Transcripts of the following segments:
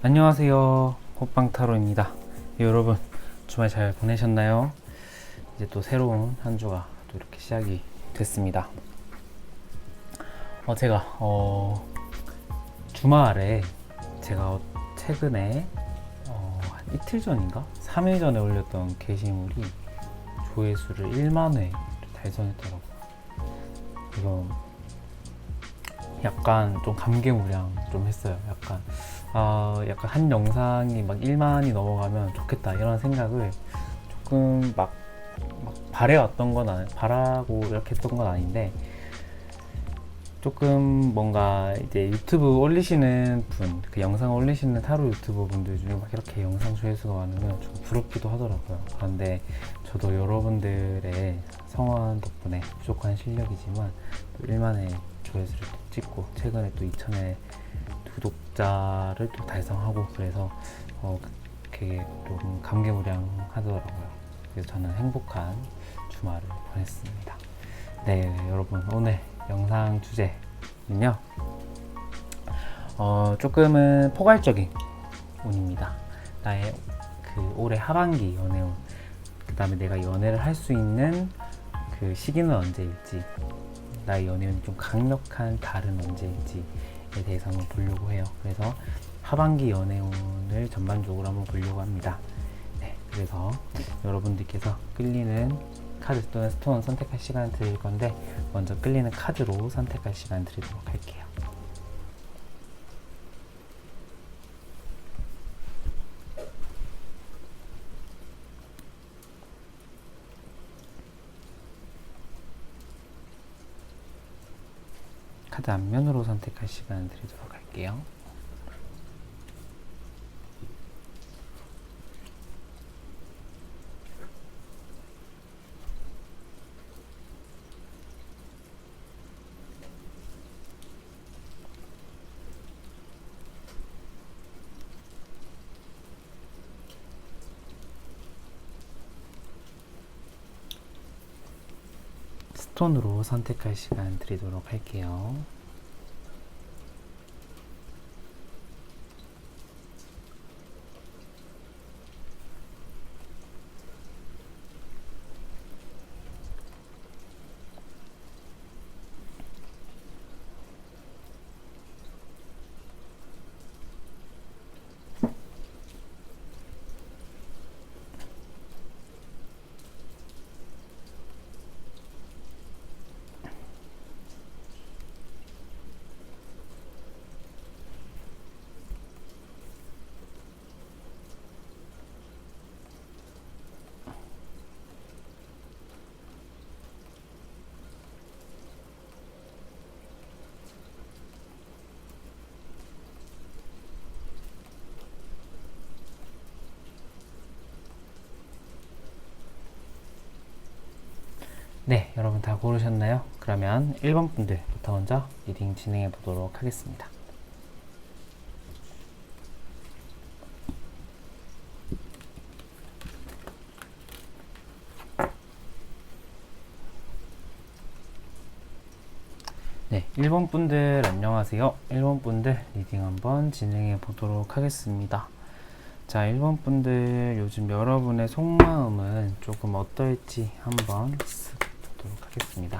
안녕하세요. 호빵타로입니다. 여러분, 주말 잘 보내셨나요? 이제 또 새로운 한 주가 또 이렇게 시작이 됐습니다. 제가 주말에 제가 최근에 한 이틀 전인가? 3일 전에 올렸던 게시물이 조회수를 1만 회 달성했더라고요. 이거 약간 좀 감개무량 좀 했어요. 약간 한 영상이 막 1만이 넘어가면 좋겠다 이런 생각을 조금 막 바라고 이렇게 했던 건 아닌데, 조금 뭔가 이제 유튜브 올리시는 분, 그 영상 올리시는 타로 유튜버 분들 중에 막 이렇게 영상 조회수가 많으면 좀 부럽기도 하더라고요. 그런데 저도 여러분들의 성원 덕분에 부족한 실력이지만 또 1만의 조회수를 또 찍고 최근에 또 2,000의 구독자를 또 달성하고, 그래서 그게 좀 감개무량하더라고요. 그래서 저는 행복한 주말을 보냈습니다. 네, 여러분, 오늘 영상 주제는요, 조금은 포괄적인 운입니다. 나의 그 올해 하반기 연애운, 그 다음에 내가 연애를 할 수 있는 그 시기는 언제일지, 나의 연애운이 좀 강력한 달은 언제일지에 대해서 한번 보려고 해요. 그래서 하반기 연애운을 전반적으로 한번 보려고 합니다. 네, 그래서 여러분들께서 끌리는 카드 또는 스톤 선택할 시간을 드릴 건데, 먼저 끌리는 카드로 선택할 시간 드리도록 할게요. 카드 앞면으로 선택할 시간 드리도록 할게요. 스톤으로 선택할 시간 드리도록 할게요. 네, 여러분 다 고르셨나요? 그러면 1번 분들부터 먼저 리딩 진행해 보도록 하겠습니다. 네, 1번 분들 안녕하세요. 1번 분들 리딩 한번 진행해 보도록 하겠습니다. 자, 1번 분들 요즘 여러분의 속마음은 조금 어떨지 한번 보도록 하겠습니다.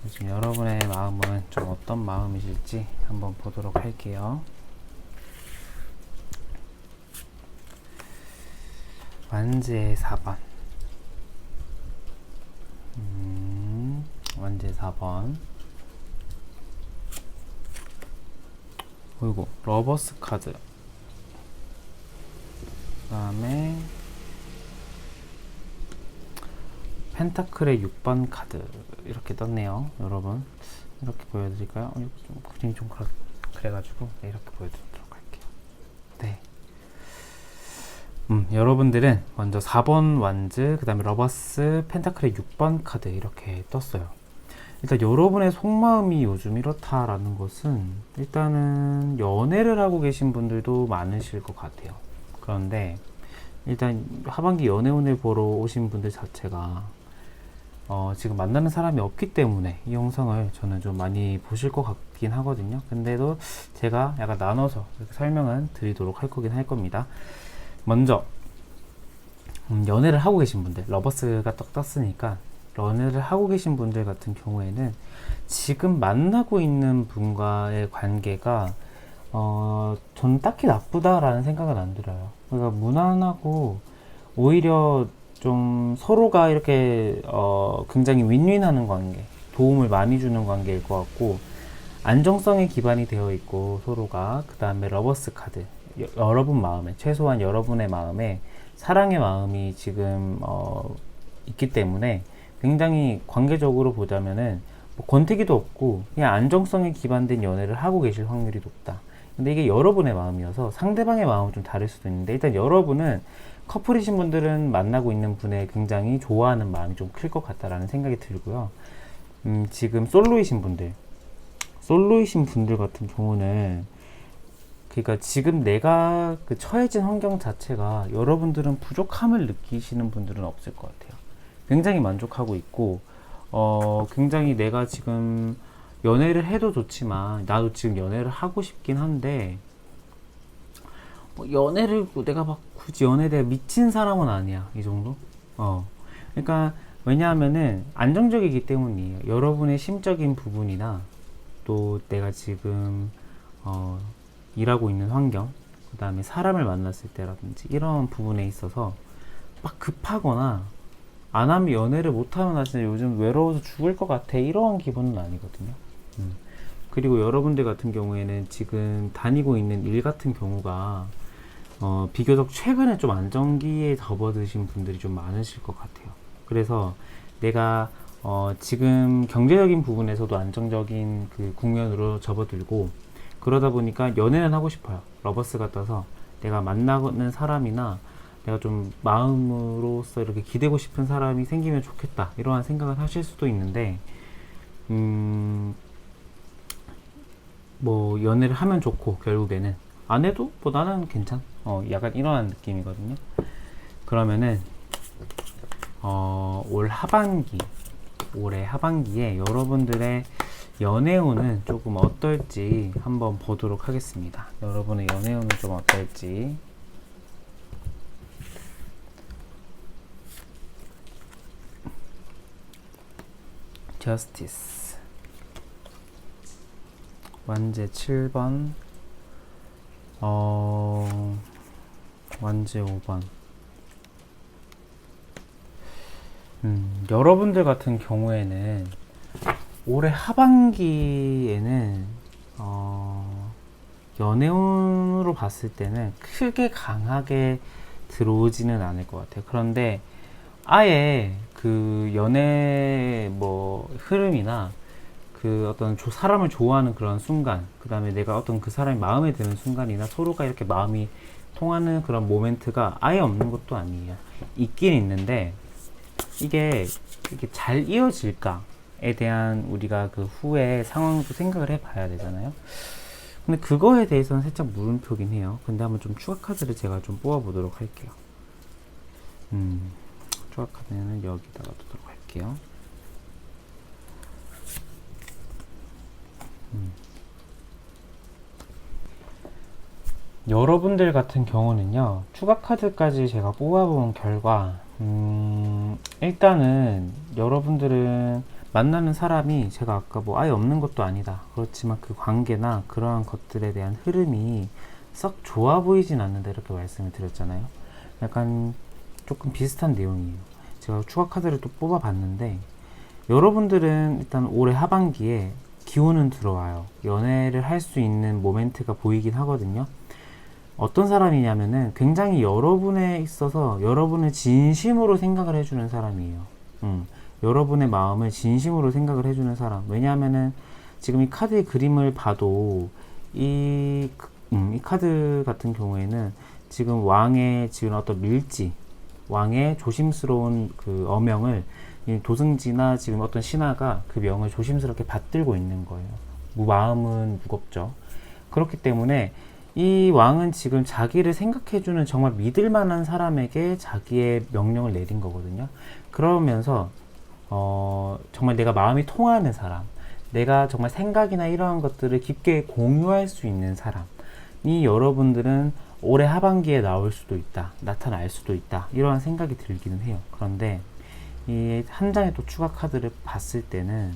요즘 여러분의 마음은 좀 어떤 마음이실지 한번 보도록 할게요. 완지의 4번. 완지의 4번. 그리고 러버스 카드. 그 다음에 펜타클의 6번 카드 이렇게 떴네요. 여러분, 이렇게 보여드릴까요? 좀 그림이 좀 그래가지고 이렇게 보여드리도록 할게요. 네. 여러분들은 먼저 4번 완즈, 그 다음에 러버스, 펜타클의 6번 카드 이렇게 떴어요. 일단 여러분의 속마음이 요즘 이렇다라는 것은, 일단은 연애를 하고 계신 분들도 많으실 것 같아요. 그런데 일단 하반기 연애운을 보러 오신 분들 자체가 지금 만나는 사람이 없기 때문에 이 영상을 저는 좀 많이 보실 것 같긴 하거든요. 근데도 제가 약간 나눠서 이렇게 설명은 드리도록 할 거긴 할 겁니다. 먼저 연애를 하고 계신 분들, 러버스가 떡 떴으니까 연애를 하고 계신 분들 같은 경우에는 지금 만나고 있는 분과의 관계가 저는 딱히 나쁘다라는 생각은 안 들어요. 그러니까 무난하고 오히려 좀 서로가 이렇게 굉장히 윈윈하는 관계, 도움을 많이 주는 관계일 것 같고, 안정성에 기반이 되어 있고 서로가, 그 다음에 러버스 카드, 여러분 마음에, 최소한 여러분의 마음에 사랑의 마음이 지금 있기 때문에 굉장히 관계적으로 보자면은 뭐 권태기도 없고 그냥 안정성에 기반된 연애를 하고 계실 확률이 높다. 근데 이게 여러분의 마음이어서 상대방의 마음은 좀 다를 수도 있는데, 일단 여러분은, 커플이신 분들은 만나고 있는 분에 굉장히 좋아하는 마음이 좀 클 것 같다라는 생각이 들고요. 지금 솔로이신 분들 같은 경우는, 그러니까 지금 내가 그 처해진 환경 자체가, 여러분들은 부족함을 느끼시는 분들은 없을 것 같아요. 굉장히 만족하고 있고, 굉장히 내가 지금 연애를 해도 좋지만 나도 지금 연애를 하고 싶긴 한데, 연애를 내가 막 굳이 연애에 대해 미친 사람은 아니야, 이 정도. 그러니까 왜냐하면은 안정적이기 때문이에요. 여러분의 심적인 부분이나 또 내가 지금 일하고 있는 환경, 그 다음에 사람을 만났을 때라든지 이런 부분에 있어서 막 급하거나, 안 하면 연애를 못하면 나 진짜 요즘 외로워서 죽을 것 같아, 이런 기분은 아니거든요. 그리고 여러분들 같은 경우에는 지금 다니고 있는 일 같은 경우가 비교적 최근에 좀 안정기에 접어드신 분들이 좀 많으실 것 같아요. 그래서 내가 지금 경제적인 부분에서도 안정적인 그 국면으로 접어들고, 그러다 보니까 연애는 하고 싶어요. 러버스가 떠서 내가 만나는 사람이나 내가 좀 마음으로서 이렇게 기대고 싶은 사람이 생기면 좋겠다, 이러한 생각을 하실 수도 있는데, 뭐 연애를 하면 좋고 결국에는 안 해도 뭐 나는 괜찮, 약간 이러한 느낌이거든요. 그러면은 올해 하반기에 여러분들의 연애운은 조금 어떨지 한번 보도록 하겠습니다. 여러분의 연애운은 좀 어떨지. 저스티스, 완제 7번, 완제 5번. 여러분들 같은 경우에는 올해 하반기에는 연애운으로 봤을 때는 크게 강하게 들어오지는 않을 것 같아요. 그런데 아예 그 연애 뭐 흐름이나 그 어떤 사람을 좋아하는 그런 순간, 그 다음에 내가 어떤 그 사람이 마음에 드는 순간이나 서로가 이렇게 마음이 통하는 그런 모멘트가 아예 없는 것도 아니에요. 있긴 있는데, 이게 잘 이어질까에 대한 우리가 그 후에 상황도 생각을 해봐야 되잖아요. 근데 그거에 대해서는 살짝 물음표긴 해요. 근데 한번 좀 추가 카드를 제가 좀 뽑아보도록 할게요. 추가 카드는 여기다가 두도록 할게요. 여러분들 같은 경우는요, 추가 카드까지 제가 뽑아본 결과, 일단은 여러분들은 만나는 사람이, 제가 아까 뭐 아예 없는 것도 아니다, 그렇지만 그 관계나 그러한 것들에 대한 흐름이 썩 좋아 보이진 않는다, 이렇게 말씀을 드렸잖아요. 약간 조금 비슷한 내용이에요. 제가 추가 카드를 또 뽑아봤는데, 여러분들은 일단 올해 하반기에 기운은 들어와요. 연애를 할 수 있는 모멘트가 보이긴 하거든요. 어떤 사람이냐면은 굉장히 여러분에 있어서 여러분을 진심으로 생각을 해주는 사람이에요. 여러분의 마음을 진심으로 생각을 해주는 사람. 왜냐하면은 지금 이 카드의 그림을 봐도 이 카드 같은 경우에는 지금 왕의 지금 어떤 밀지, 왕의 조심스러운 그 어명을 도승지나 지금 어떤 신하가 그 명을 조심스럽게 받들고 있는 거예요. 마음은 무겁죠. 그렇기 때문에 이 왕은 지금 자기를 생각해주는 정말 믿을 만한 사람에게 자기의 명령을 내린 거거든요. 그러면서 정말 내가 마음이 통하는 사람, 내가 정말 생각이나 이러한 것들을 깊게 공유할 수 있는 사람이 여러분들은 올해 하반기에 나올 수도 있다, 나타날 수도 있다, 이러한 생각이 들기는 해요. 그런데 이 한 장의 또 추가 카드를 봤을 때는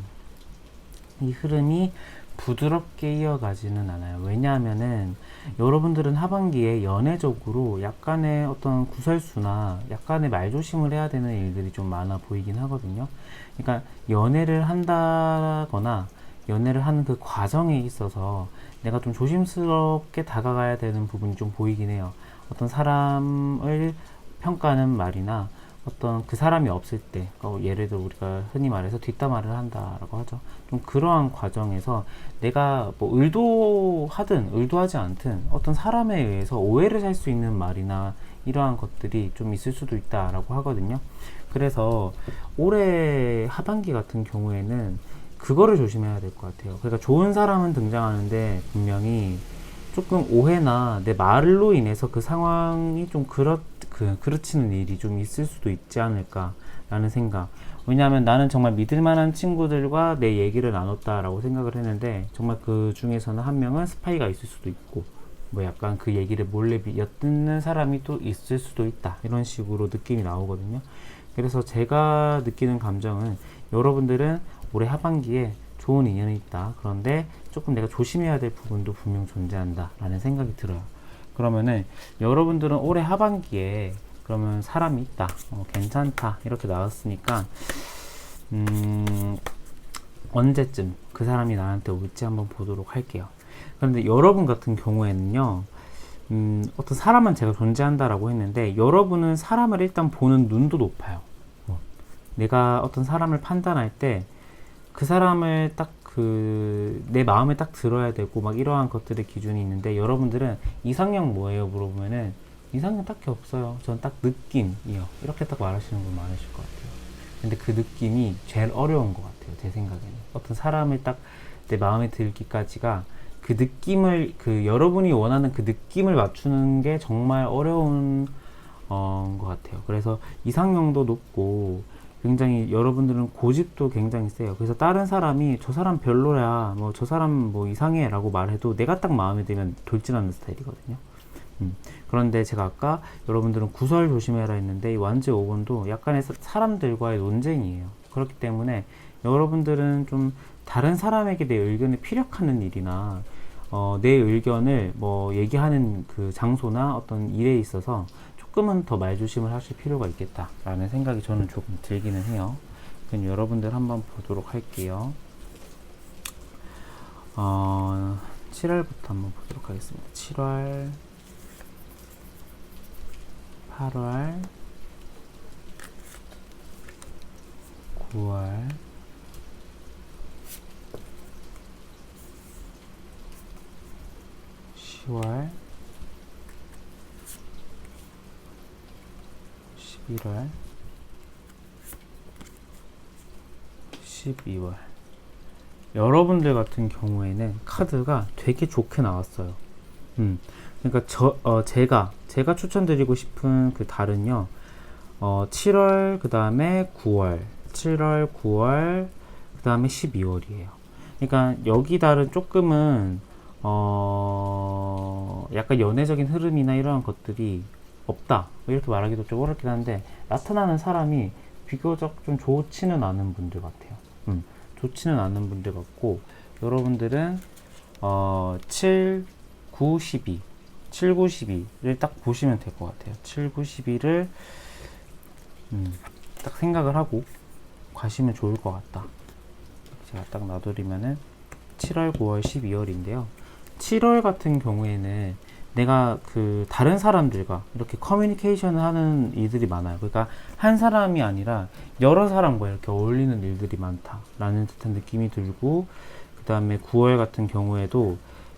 이 흐름이 부드럽게 이어가지는 않아요. 왜냐하면은 여러분들은 하반기에 연애적으로 약간의 어떤 구설수나 약간의 말조심을 해야 되는 일들이 좀 많아 보이긴 하거든요. 그러니까 연애를 한다거나 연애를 하는 그 과정에 있어서 내가 좀 조심스럽게 다가가야 되는 부분이 좀 보이긴 해요. 어떤 사람을 평가하는 말이나 어떤 그 사람이 없을 때, 예를 들어 우리가 흔히 말해서 뒷담화를 한다라고 하죠. 좀 그러한 과정에서 내가 뭐 의도하든 의도하지 않든 어떤 사람에 의해서 오해를 살 수 있는 말이나 이러한 것들이 좀 있을 수도 있다라고 하거든요. 그래서 올해 하반기 같은 경우에는 그거를 조심해야 될 것 같아요. 그러니까 좋은 사람은 등장하는데 분명히 조금 오해나 내 말로 인해서 그 상황이 좀 그르치는 일이 좀 있을 수도 있지 않을까라는 생각. 왜냐하면 나는 정말 믿을 만한 친구들과 내 얘기를 나눴다라고 생각을 했는데 정말 그 중에서는 한 명은 스파이가 있을 수도 있고 뭐 약간 그 얘기를 몰래 엿듣는 사람이 또 있을 수도 있다, 이런 식으로 느낌이 나오거든요. 그래서 제가 느끼는 감정은 여러분들은 올해 하반기에 좋은 인연이 있다, 그런데 조금 내가 조심해야 될 부분도 분명 존재한다 라는 생각이 들어요. 그러면은 여러분들은 올해 하반기에 그러면 사람이 있다, 괜찮다 이렇게 나왔으니까 언제쯤 그 사람이 나한테 올지 한번 보도록 할게요. 그런데 여러분 같은 경우에는요, 어떤 사람은 제가 존재한다라고 했는데 여러분은 사람을 일단 보는 눈도 높아요. 내가 어떤 사람을 판단할 때 그 사람을 딱 내 마음에 딱 들어야 되고 막 이러한 것들의 기준이 있는데 여러분들은 이상형 뭐예요? 물어보면은 이상형 딱히 없어요. 전 딱 느낌이요. 이렇게 딱 말하시는 분 많으실 것 같아요. 근데 그 느낌이 제일 어려운 것 같아요. 제 생각에는. 어떤 사람을 딱 내 마음에 들기까지가 그 느낌을, 여러분이 원하는 그 느낌을 맞추는 게 정말 어려운 것 같아요. 그래서 이상형도 높고 굉장히 여러분들은 고집도 굉장히 세요. 그래서 다른 사람이 저 사람 별로야, 뭐 저 사람 뭐 이상해 라고 말해도 내가 딱 마음에 들면 돌진하는 스타일이거든요. 그런데 제가 아까 여러분들은 구설 조심해라 했는데 이 완제 5번도 약간의 사람들과의 논쟁이에요. 그렇기 때문에 여러분들은 좀 다른 사람에게 내 의견을 피력하는 일이나 내 의견을 뭐 얘기하는 그 장소나 어떤 일에 있어서 조금은 더 말조심을 하실 필요가 있겠다라는 생각이 저는 조금 들기는 해요. 그럼 여러분들 한번 보도록 할게요. 7월부터 한번 보도록 하겠습니다. 7월, 8월, 9월, 10월, 11월, 12월. 여러분들 같은 경우에는 카드가 되게 좋게 나왔어요. 그러니까 제가 추천드리고 싶은 그 달은요, 7월, 그 다음에 9월, 7월, 9월, 그 다음에 12월이에요. 그러니까 여기 달은 조금은 약간 연애적인 흐름이나 이러한 것들이 없다, 이렇게 말하기도 좀 어렵긴 한데 나타나는 사람이 비교적 좀 좋지는 않은 분들 같아요. 좋지는 않은 분들 같고 여러분들은 7, 9, 12 7, 9, 12를 딱 보시면 될 것 같아요. 7, 9, 12를 딱 생각을 하고 가시면 좋을 것 같다. 제가 딱 놔두리면은 7월, 9월, 12월인데요. 7월 같은 경우에는 내가 다른 사람들과 이렇게 커뮤니케이션을 하는 일들이 많아요. 그러니까 한 사람이 아니라 여러 사람과 이렇게 어울리는 일들이 많다라는 듯한 느낌이 들고, 그 다음에 9월 같은 경우에도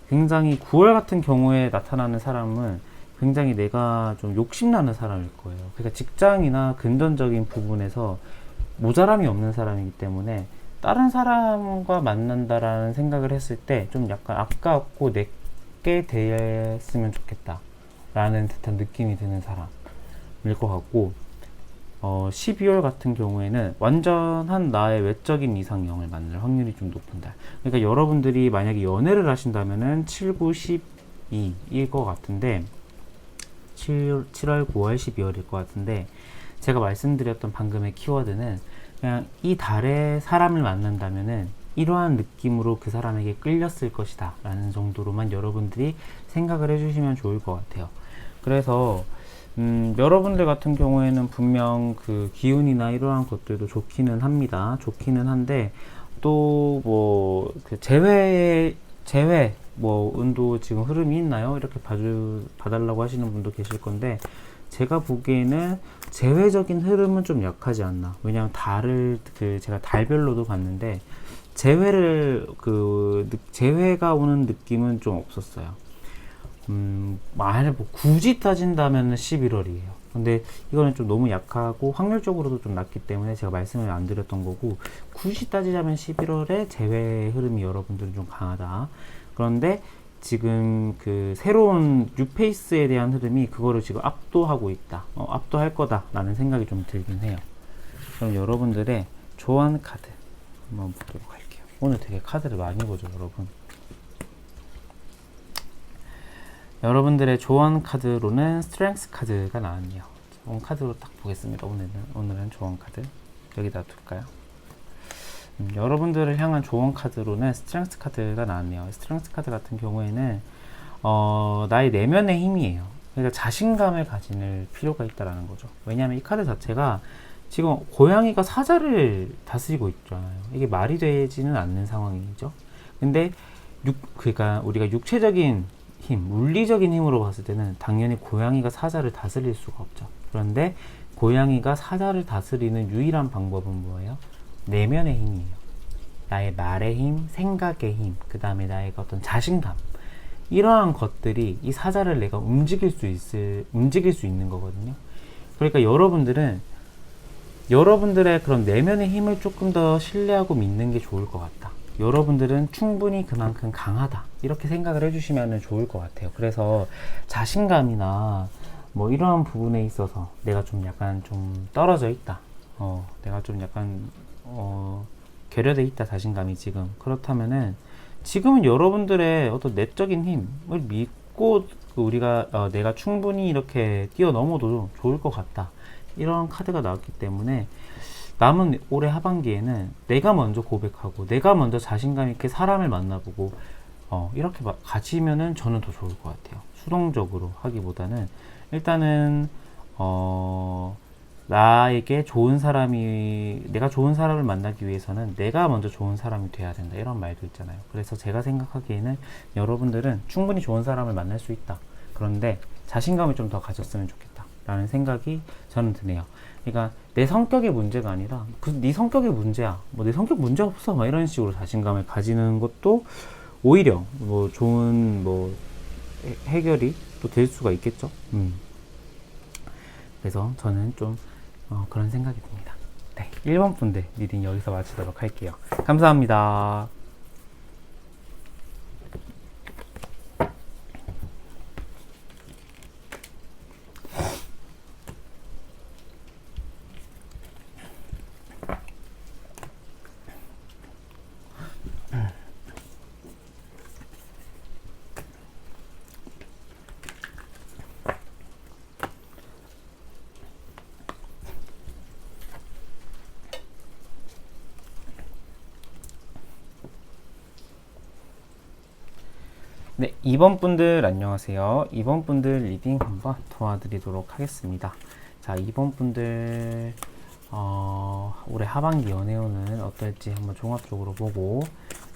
굉장히 9월 같은 경우에 나타나는 사람은 굉장히 내가 좀 욕심나는 사람일 거예요. 그러니까 직장이나 금전적인 부분에서 모자람이 없는 사람이기 때문에 다른 사람과 만난다라는 생각을 했을 때 좀 약간 아깝고 내게 됐으면 좋겠다 라는 듯한 느낌이 드는 사람일 것 같고, 12월 같은 경우에는 완전한 나의 외적인 이상형을 만날 확률이 좀 높은 달. 그러니까 여러분들이 만약에 연애를 하신다면은 7, 9, 12일 것 같은데 7월, 9월, 12월일 것 같은데 제가 말씀드렸던 방금의 키워드는 그냥 이 달에 사람을 만난다면은 이러한 느낌으로 그 사람에게 끌렸을 것이다 라는 정도로만 여러분들이 생각을 해주시면 좋을 것 같아요. 그래서 여러분들 같은 경우에는 분명 그 기운이나 이러한 것들도 좋기는 합니다. 좋기는 한데 또 뭐 그 제외 뭐 운도 지금 흐름이 있나요? 이렇게 봐달라고 하시는 분도 계실 건데 제가 보기에는 제외적인 흐름은 좀 약하지 않나. 왜냐하면 달을 제가 달별로도 봤는데 제외가 오는 느낌은 좀 없었어요. 만약 뭐 굳이 따진다면 11월이에요. 근데 이거는 좀 너무 약하고 확률적으로도 좀 낮기 때문에 제가 말씀을 안 드렸던 거고, 굳이 따지자면 11월에 제외 흐름이 여러분들은 좀 강하다. 그런데 지금 그 새로운 뉴페이스에 대한 흐름이 그거를 지금 압도하고 있다. 압도할 거다 라는 생각이 좀 들긴 해요. 그럼 여러분들의 좋아하는 카드 한번 보도록 할게요. 오늘 되게 카드를 많이 보죠, 여러분. 여러분들의 좋아하는 카드로는 스트렝스 카드가 나왔네요. 좋은 카드로 딱 보겠습니다. 오늘은 좋아하는 카드 여기다 둘까요? 여러분들을 향한 좋은 카드로는 스트렝스 카드가 나왔네요. 스트렝스 카드 같은 경우에는 나의 내면의 힘이에요. 그러니까 자신감을 가질 필요가 있다라는 거죠. 왜냐하면 이 카드 자체가 지금 고양이가 사자를 다스리고 있잖아요. 이게 말이 되지는 않는 상황이죠. 근데 그러니까 우리가 육체적인 힘, 물리적인 힘으로 봤을 때는 당연히 고양이가 사자를 다스릴 수가 없죠. 그런데 고양이가 사자를 다스리는 유일한 방법은 뭐예요? 내면의 힘이에요. 나의 말의 힘, 생각의 힘, 그 다음에 나의 어떤 자신감, 이러한 것들이 이 사자를 내가 움직일 수 있는 거거든요. 그러니까 여러분들의 그런 내면의 힘을 조금 더 신뢰하고 믿는 게 좋을 것 같다. 여러분들은 충분히 그만큼 강하다, 이렇게 생각을 해주시면 좋을 것 같아요. 그래서 자신감이나 뭐 이러한 부분에 있어서 내가 좀 약간 좀 떨어져 있다, 내가 좀 약간 결여돼 있다, 자신감이 지금. 그렇다면은 지금은 여러분들의 어떤 내적인 힘을 믿고 내가 충분히 이렇게 뛰어넘어도 좋을 것 같다, 이런 카드가 나왔기 때문에 남은 올해 하반기에는 내가 먼저 고백하고 내가 먼저 자신감 있게 사람을 만나보고 이렇게 가지면은 저는 더 좋을 것 같아요. 수동적으로 하기보다는 일단은 내가 좋은 사람을 만나기 위해서는 내가 먼저 좋은 사람이 돼야 된다, 이런 말도 있잖아요. 그래서 제가 생각하기에는 여러분들은 충분히 좋은 사람을 만날 수 있다. 그런데 자신감을 좀 더 가졌으면 좋겠다 라는 생각이 저는 드네요. 그러니까 내 성격의 문제가 아니라 네 성격의 문제야, 뭐 내 성격 문제 없어, 막 이런 식으로 자신감을 가지는 것도 오히려 뭐 좋은 해결이 또 될 수가 있겠죠. 그래서 저는 좀 그런 생각이 듭니다. 네, 1번 분들 리딩 여기서 마치도록 할게요. 감사합니다. 네, 2번 분들 안녕하세요. 2번 분들 리딩 한번 도와드리도록 하겠습니다. 자, 2번 분들 올해 하반기 연애운은 어떨지 한번 종합적으로 보고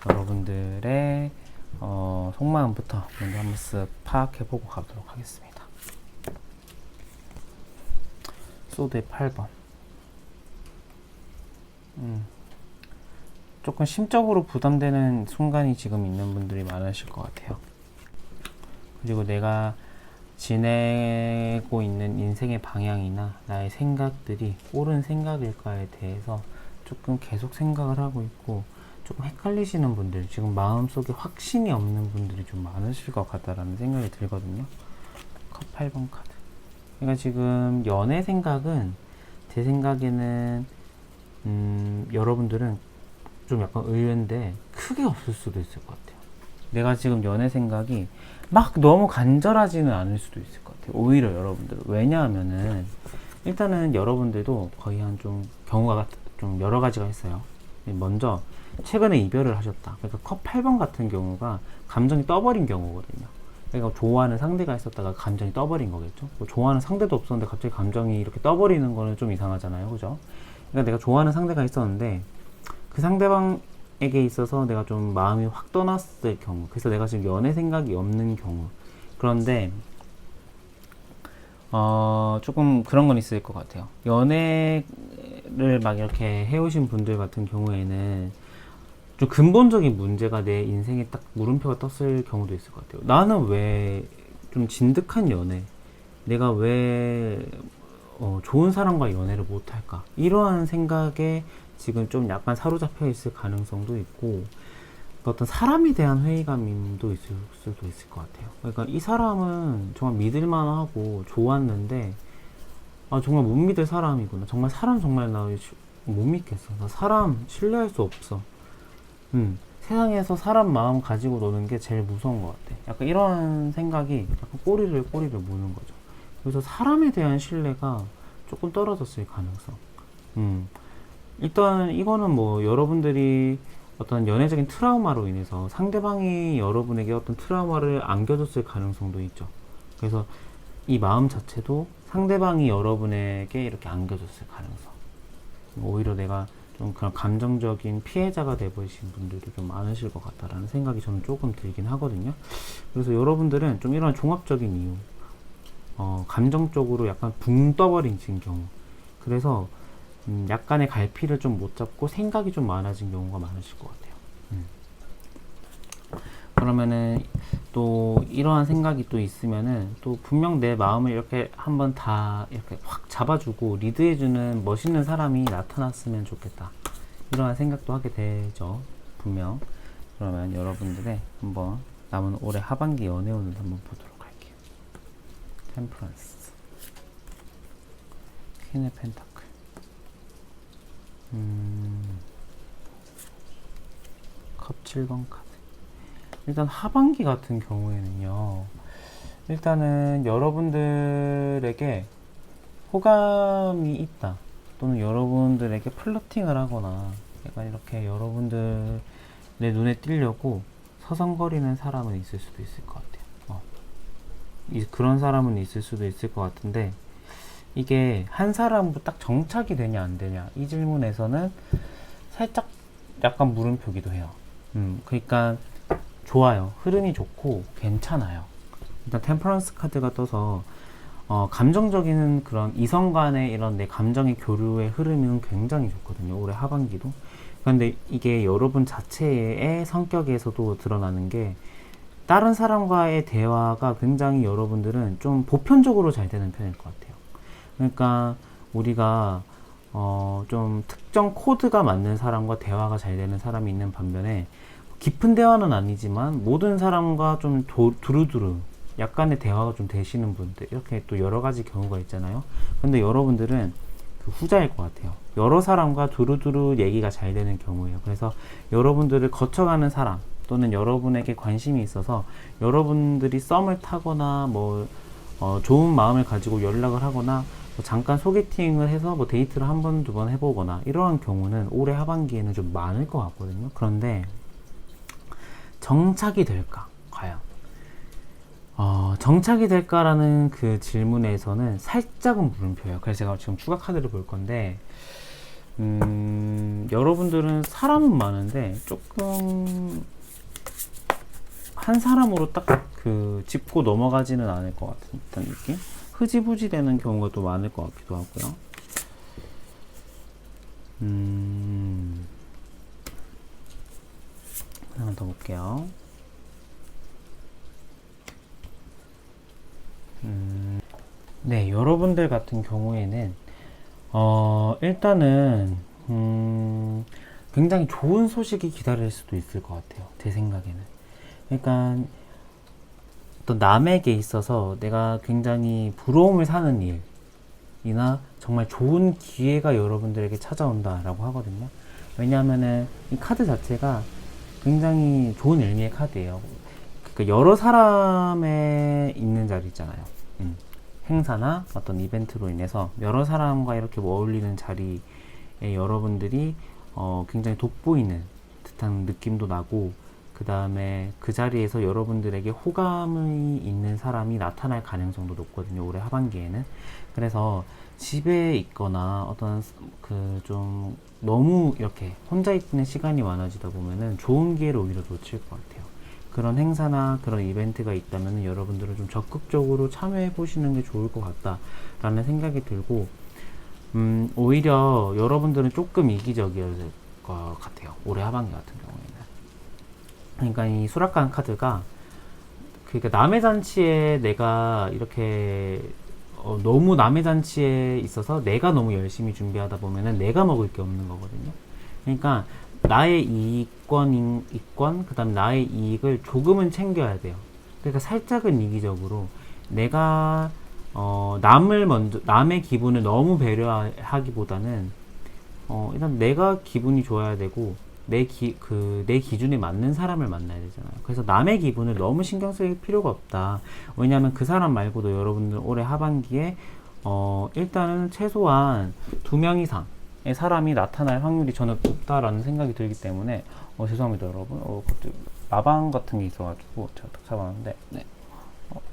여러분들의 속마음부터 먼저 한번 쓱 파악해보고 가도록 하겠습니다. 소드의 8번. 조금 심적으로 부담되는 순간이 지금 있는 분들이 많으실 것 같아요. 그리고 내가 지내고 있는 인생의 방향이나 나의 생각들이 옳은 생각일까에 대해서 조금 계속 생각을 하고 있고, 조금 헷갈리시는 분들, 지금 마음속에 확신이 없는 분들이 좀 많으실 것 같다라는 생각이 들거든요. 컵 8번 카드. 그러니까 지금 연애 생각은 제 생각에는 여러분들은 좀 약간 의외인데 크게 없을 수도 있을 것 같아요. 내가 지금 연애 생각이 막 너무 간절하지는 않을 수도 있을 것 같아요. 오히려 여러분들은. 왜냐하면은 일단은 여러분들도 거의 한 좀 경우가 좀 여러 가지가 있어요. 먼저 최근에 이별을 하셨다. 그러니까 컵 8번 같은 경우가 감정이 떠버린 경우거든요. 그러니까 좋아하는 상대가 있었다가 감정이 떠버린 거겠죠. 뭐 좋아하는 상대도 없었는데 갑자기 감정이 이렇게 떠버리는 거는 좀 이상하잖아요. 그죠? 그러니까 내가 좋아하는 상대가 있었는데 그 상대방에게 있어서 내가 좀 마음이 확 떠났을 경우, 그래서 내가 지금 연애 생각이 없는 경우, 그런데 조금 그런 건 있을 것 같아요. 연애를 막 이렇게 해오신 분들 같은 경우에는 좀 근본적인 문제가 내 인생에 딱 물음표가 떴을 경우도 있을 것 같아요. 나는 왜 좀 진득한 연애, 내가 왜 좋은 사람과 연애를 못할까? 이러한 생각에 지금 좀 약간 사로잡혀 있을 가능성도 있고, 어떤 사람에 대한 회의감도 있을 수도 있을 것 같아요. 그러니까 이 사람은 정말 믿을만하고 좋았는데, 아, 정말 못 믿을 사람이구나. 정말 사람 정말 나 못 믿겠어. 나 사람 신뢰할 수 없어. 세상에서 사람 마음 가지고 노는 게 제일 무서운 것 같아. 약간 이런 생각이 약간 꼬리를 무는 거죠. 그래서 사람에 대한 신뢰가 조금 떨어졌을 가능성. 일단 이거는 뭐 여러분들이 어떤 연애적인 트라우마로 인해서 상대방이 여러분에게 어떤 트라우마를 안겨줬을 가능성도 있죠. 그래서 이 마음 자체도 상대방이 여러분에게 이렇게 안겨줬을 가능성. 오히려 내가 좀 그런 감정적인 피해자가 돼버리신 분들도 좀 많으실 것 같다라는 생각이 저는 조금 들긴 하거든요. 그래서 여러분들은 좀 이런 종합적인 이유, 감정적으로 약간 붕 떠버린 경우, 그래서 약간의 갈피를 좀 못 잡고 생각이 좀 많아진 경우가 많으실 것 같아요. 그러면은 또 이러한 생각이 또 있으면은 또 분명 내 마음을 이렇게 한번 다 이렇게 확 잡아주고 리드해주는 멋있는 사람이 나타났으면 좋겠다. 이러한 생각도 하게 되죠. 분명. 그러면 여러분들의 한번 남은 올해 하반기 연애운을 한번 보도록 할게요. 템퍼런스, 퀸의 펜타클, 컵 7번 카드. 일단 하반기 같은 경우에는요, 일단은 여러분들에게 호감이 있다, 또는 여러분들에게 플러팅을 하거나 약간 이렇게 여러분들의 눈에 띄려고 서성거리는 사람은 있을 수도 있을 것 같아요. 그런 사람은 있을 수도 있을 것 같은데, 이게 한 사람으로 딱 정착이 되냐 안 되냐, 이 질문에서는 살짝 약간 물음표기도 해요. 그러니까 좋아요. 흐름이 좋고 괜찮아요. 일단 템퍼런스 카드가 떠서 감정적인 그런 이성 간의 이런 내 감정의 교류의 흐름은 굉장히 좋거든요. 올해 하반기도. 그런데 이게 여러분 자체의 성격에서도 드러나는 게, 다른 사람과의 대화가 굉장히 여러분들은 좀 보편적으로 잘 되는 편일 것 같아요. 그러니까 우리가 좀 특정 코드가 맞는 사람과 대화가 잘 되는 사람이 있는 반면에, 깊은 대화는 아니지만 모든 사람과 좀 두루두루 약간의 대화가 좀 되시는 분들, 이렇게 또 여러 가지 경우가 있잖아요. 근데 여러분들은 그 후자일 것 같아요. 여러 사람과 두루두루 얘기가 잘 되는 경우예요. 그래서 여러분들을 거쳐가는 사람, 또는 여러분에게 관심이 있어서 여러분들이 썸을 타거나 뭐 좋은 마음을 가지고 연락을 하거나 뭐 잠깐 소개팅을 해서 뭐 데이트를 한 번, 두 번 해보거나, 이러한 경우는 올해 하반기에는 좀 많을 것 같거든요. 그런데 정착이 될까? 과연 정착이 될까라는 그 질문에서는 살짝은 물음표예요. 그래서 제가 지금 추가 카드를 볼 건데, 여러분들은 사람은 많은데 조금 한 사람으로 딱 그 짚고 넘어가지는 않을 것 같은 듯한 느낌? 흐지부지 되는 경우가 또 많을 것 같기도 하고요. 하나 더 볼게요. 네, 여러분들 같은 경우에는 일단은 굉장히 좋은 소식이 기다릴 수도 있을 것 같아요. 제 생각에는. 그러니까 어떤 남에게 있어서 내가 굉장히 부러움을 사는 일, 이나 정말 좋은 기회가 여러분들에게 찾아온다라고 하거든요. 왜냐하면은 이 카드 자체가 굉장히 좋은 의미의 카드예요. 그러니까 여러 사람의 있는 자리 있잖아요. 행사나 어떤 이벤트로 인해서 여러 사람과 이렇게 어울리는 자리에 여러분들이 굉장히 돋보이는 듯한 느낌도 나고, 그 다음에 그 자리에서 여러분들에게 호감이 있는 사람이 나타날 가능성도 높거든요, 올해 하반기에는. 그래서 집에 있거나 어떤 그 좀 너무 이렇게 혼자 있는 시간이 많아지다 보면은 좋은 기회를 오히려 놓칠 것 같아요. 그런 행사나 그런 이벤트가 있다면 여러분들은 좀 적극적으로 참여해 보시는 게 좋을 것 같다라는 생각이 들고, 오히려 여러분들은 조금 이기적일 것 같아요, 올해 하반기 같은 경우에는. 그러니까 이 수락관 카드가, 그러니까 남의 잔치에 내가 이렇게 너무 남의 잔치에 있어서 내가 너무 열심히 준비하다 보면은 내가 먹을 게 없는 거거든요. 그러니까 나의 이권, 그 다음 나의 이익을 조금은 챙겨야 돼요. 그러니까 살짝은 이기적으로 내가 남의 기분을 너무 배려하기보다는 일단 내가 기분이 좋아야 되고, 내 기준에 맞는 사람을 만나야 되잖아요. 그래서 남의 기분을 너무 신경 쓸 필요가 없다. 왜냐하면 그 사람 말고도 여러분들 올해 하반기에 일단은 최소한 2명 이상의 사람이 나타날 확률이 저는 높다라는 생각이 들기 때문에 죄송합니다 여러분. 갑자기 마방 같은 게 있어가지고 제가 딱 잡았는데, 네.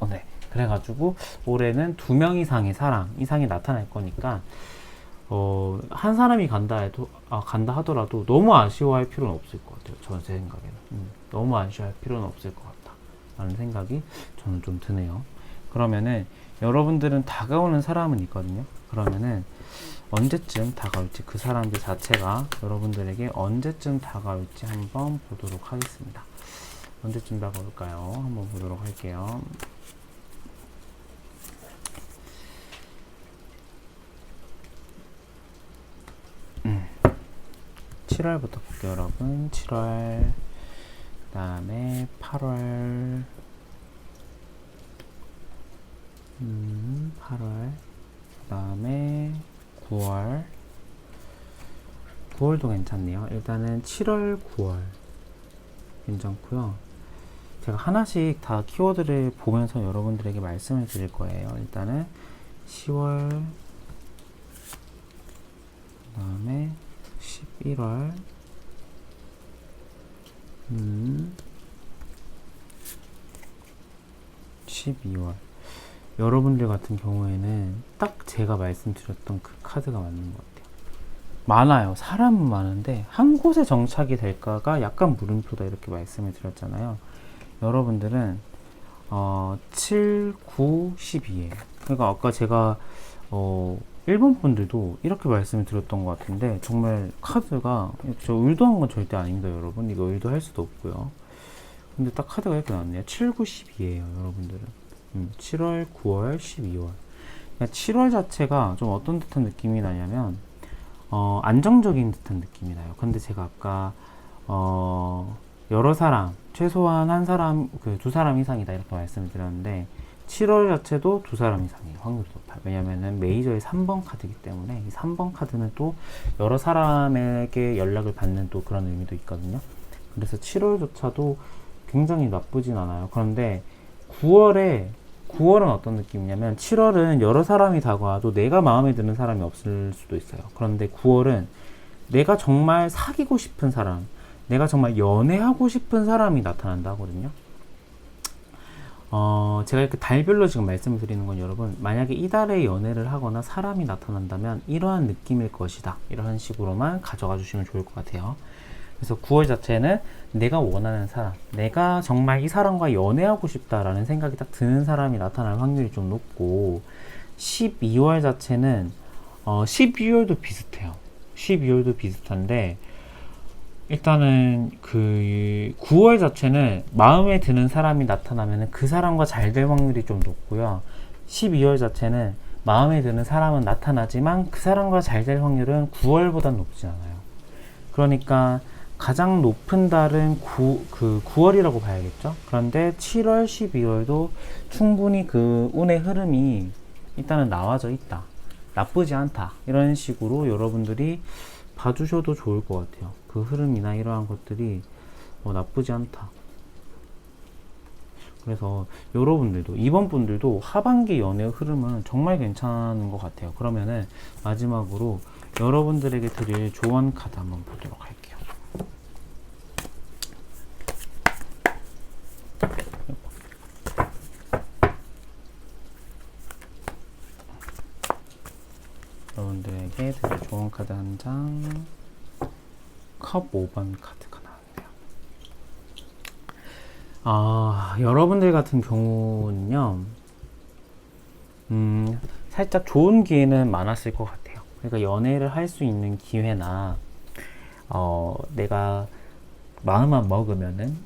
네. 그래가지고 올해는 2명 이상의 사람 이상이 나타날 거니까 한 사람이 간다 하더라도 너무 아쉬워할 필요는 없을 것 같아요. 제 생각에는. 너무 아쉬워할 필요는 없을 것 같다 라는 생각이 저는 좀 드네요. 그러면은 여러분들은 다가오는 사람은 있거든요. 그러면은 언제쯤 다가올지, 그 사람들 자체가 여러분들에게 언제쯤 다가올지 한번 보도록 하겠습니다. 언제쯤 다가올까요? 한번 보도록 할게요. 7월부터 볼게요, 여러분. 7월, 그 다음에 8월, 8월, 그 다음에 9월. 9월도 괜찮네요. 일단은 7월, 9월 괜찮고요. 제가 하나씩 다 키워드를 보면서 여러분들에게 말씀을 드릴 거예요. 일단은 10월, 그 다음에 11월, 12월. 여러분들 같은 경우에는 딱 제가 말씀드렸던 그 카드가 맞는 것 같아요. 많아요. 사람은 많은데 한 곳에 정착이 될까가 약간 물음표다, 이렇게 말씀을 드렸잖아요. 여러분들은 7, 9, 12예요. 그러니까 아까 제가 일본 분들도 이렇게 말씀을 드렸던 것 같은데, 정말 카드가, 저 의도한 건 절대 아닙니다 여러분. 이거 의도할 수도 없고요. 근데 딱 카드가 이렇게 나왔네요. 7, 9, 12예요 여러분들은. 7월, 9월, 12월. 그러니까 7월 자체가 좀 어떤 듯한 느낌이 나냐면 안정적인 듯한 느낌이 나요. 근데 제가 아까 여러 사람, 최소한 한 사람, 두 사람 이상이다 이렇게 말씀을 드렸는데, 7월 자체도 2사람 이상이에요. 확률이 높아요. 왜냐면은 메이저의 3번 카드이기 때문에, 이 3번 카드는 또 여러 사람에게 연락을 받는 또 그런 의미도 있거든요. 그래서 7월조차도 굉장히 나쁘진 않아요. 그런데 9월은 어떤 느낌이냐면, 7월은 여러 사람이 다가와도 내가 마음에 드는 사람이 없을 수도 있어요. 그런데 9월은 내가 정말 사귀고 싶은 사람, 내가 정말 연애하고 싶은 사람이 나타난다 하거든요. 제가 이렇게 달별로 지금 말씀을 드리는 건, 여러분, 만약에 이달에 연애를 하거나 사람이 나타난다면 이러한 느낌일 것이다, 이런 식으로만 가져가 주시면 좋을 것 같아요. 그래서 9월 자체는 내가 원하는 사람, 내가 정말 이 사람과 연애하고 싶다라는 생각이 딱 드는 사람이 나타날 확률이 좀 높고, 12월 자체는 12월도 비슷해요. 12월도 비슷한데, 일단은 그 9월 자체는 마음에 드는 사람이 나타나면 그 사람과 잘 될 확률이 좀 높고요. 12월 자체는 마음에 드는 사람은 나타나지만 그 사람과 잘 될 확률은 9월보다 높지 않아요. 그러니까 가장 높은 달은 9월이라고 봐야겠죠. 그런데 7월, 12월도 충분히 그 운의 흐름이 일단은 나와져 있다 나쁘지 않다 이런 식으로 여러분들이 봐주셔도 좋을 것 같아요. 그 흐름이나 이러한 것들이 나쁘지 않다. 그래서 여러분들도 이번 분들도 하반기 연애 흐름은 정말 괜찮은 것 같아요. 그러면은 마지막으로 여러분들에게 드릴 조언 카드 한번 보도록 할게요. 여러분들에게 드릴 조언 카드 한 장, 컵 5번 카드가 나왔네요. 여러분들 같은 경우는요, 살짝 좋은 기회는 많았을 것 같아요. 그러니까 연애를 할 수 있는 기회나, 내가 마음만 먹으면은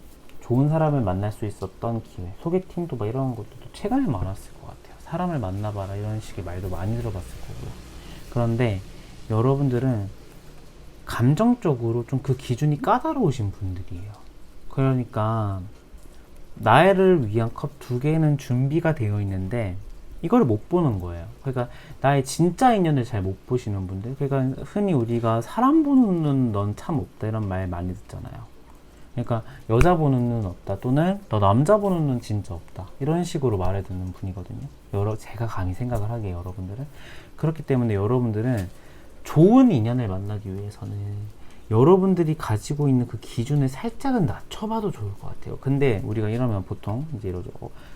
좋은 사람을 만날 수 있었던 기회, 소개팅도 막 이런 것도 최근에 많았을 것 같아요. 사람을 만나봐라 이런 식의 말도 많이 들어봤을 거고요. 그런데 여러분들은 감정적으로 좀 그 기준이 까다로우신 분들이에요. 그러니까 나를 위한 컵 2개는 준비가 되어 있는데 이걸 못 보는 거예요. 그러니까 나의 진짜 인연을 잘 못 보시는 분들, 그러니까 흔히 우리가 사람 보는 눈 넌 참 없다 이런 말 많이 듣잖아요. 그러니까 여자 보는 눈 없다, 또는 너 남자 보는 눈 진짜 없다 이런 식으로 말해 듣는 분이거든요. 제가 감히 생각을 하기에 여러분들은 그렇기 때문에 여러분들은 좋은 인연을 만나기 위해서는 여러분들이 가지고 있는 그 기준을 살짝은 낮춰봐도 좋을 것 같아요. 근데 우리가 이러면 보통 이제 이러죠.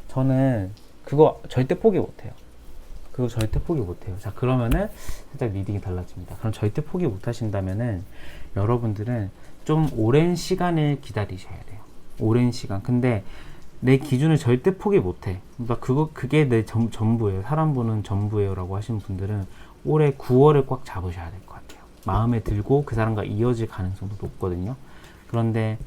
저는 그거 절대 포기 못해요. 그거 절대 포기 못해요. 자, 그러면은 살짝 리딩이 달라집니다. 그럼 절대 포기 못하신다면은 여러분들은 좀 오랜 시간을 기다리셔야 돼요. 오랜 시간. 근데 내 기준을 절대 포기 못해. 그러니까 그게 내 전부예요. 사람 보는 전부예요라고 하시는 분들은 올해 9월을 꽉 잡으셔야 될 것 같아요. 마음에 들고 그 사람과 이어질 가능성도 높거든요. 그런데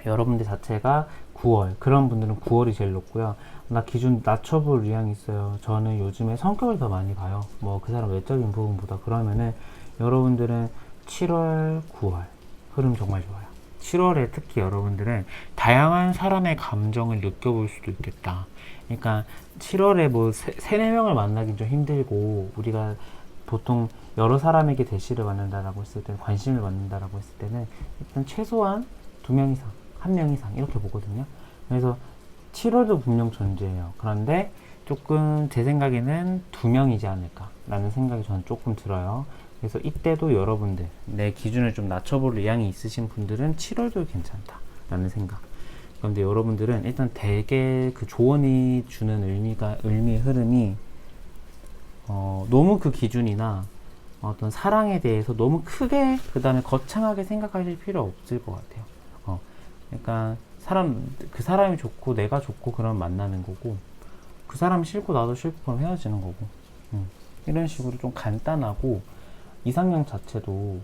여러분들 자체가 9월, 그런 분들은 9월이 제일 높고요. 나 기준 낮춰볼 의향이 있어요. 저는 요즘에 성격을 더 많이 봐요. 뭐 그 사람 외적인 부분보다. 그러면은 여러분들은 7월, 9월 흐름 정말 좋아요. 7월에 특히 여러분들은 다양한 사람의 감정을 느껴볼 수도 있겠다. 그러니까 7월에 뭐 3-4명을 만나긴 좀 힘들고, 우리가 보통 여러 사람에게 대시를 받는다라고 했을 때는, 관심을 받는다라고 했을 때는 일단 최소한 2명 이상, 1명 이상 이렇게 보거든요. 그래서 7월도 분명 존재해요. 그런데 조금 제 생각에는 2명이지 않을까 라는 생각이 저는 조금 들어요. 그래서 이때도 여러분들 내 기준을 좀 낮춰볼 의향이 있으신 분들은 7월도 괜찮다 라는 생각. 그런데 여러분들은 일단 대개 그 조언이 주는 의미의 흐름이 너무 그 기준이나 어떤 사랑에 대해서 너무 크게 그 다음에 거창하게 생각하실 필요 없을 것 같아요. 그러니까 그 사람이 좋고 내가 좋고 그러면 만나는 거고, 그 사람이 싫고 나도 싫고 그럼 헤어지는 거고, 이런 식으로 좀 간단하고, 이상형 자체도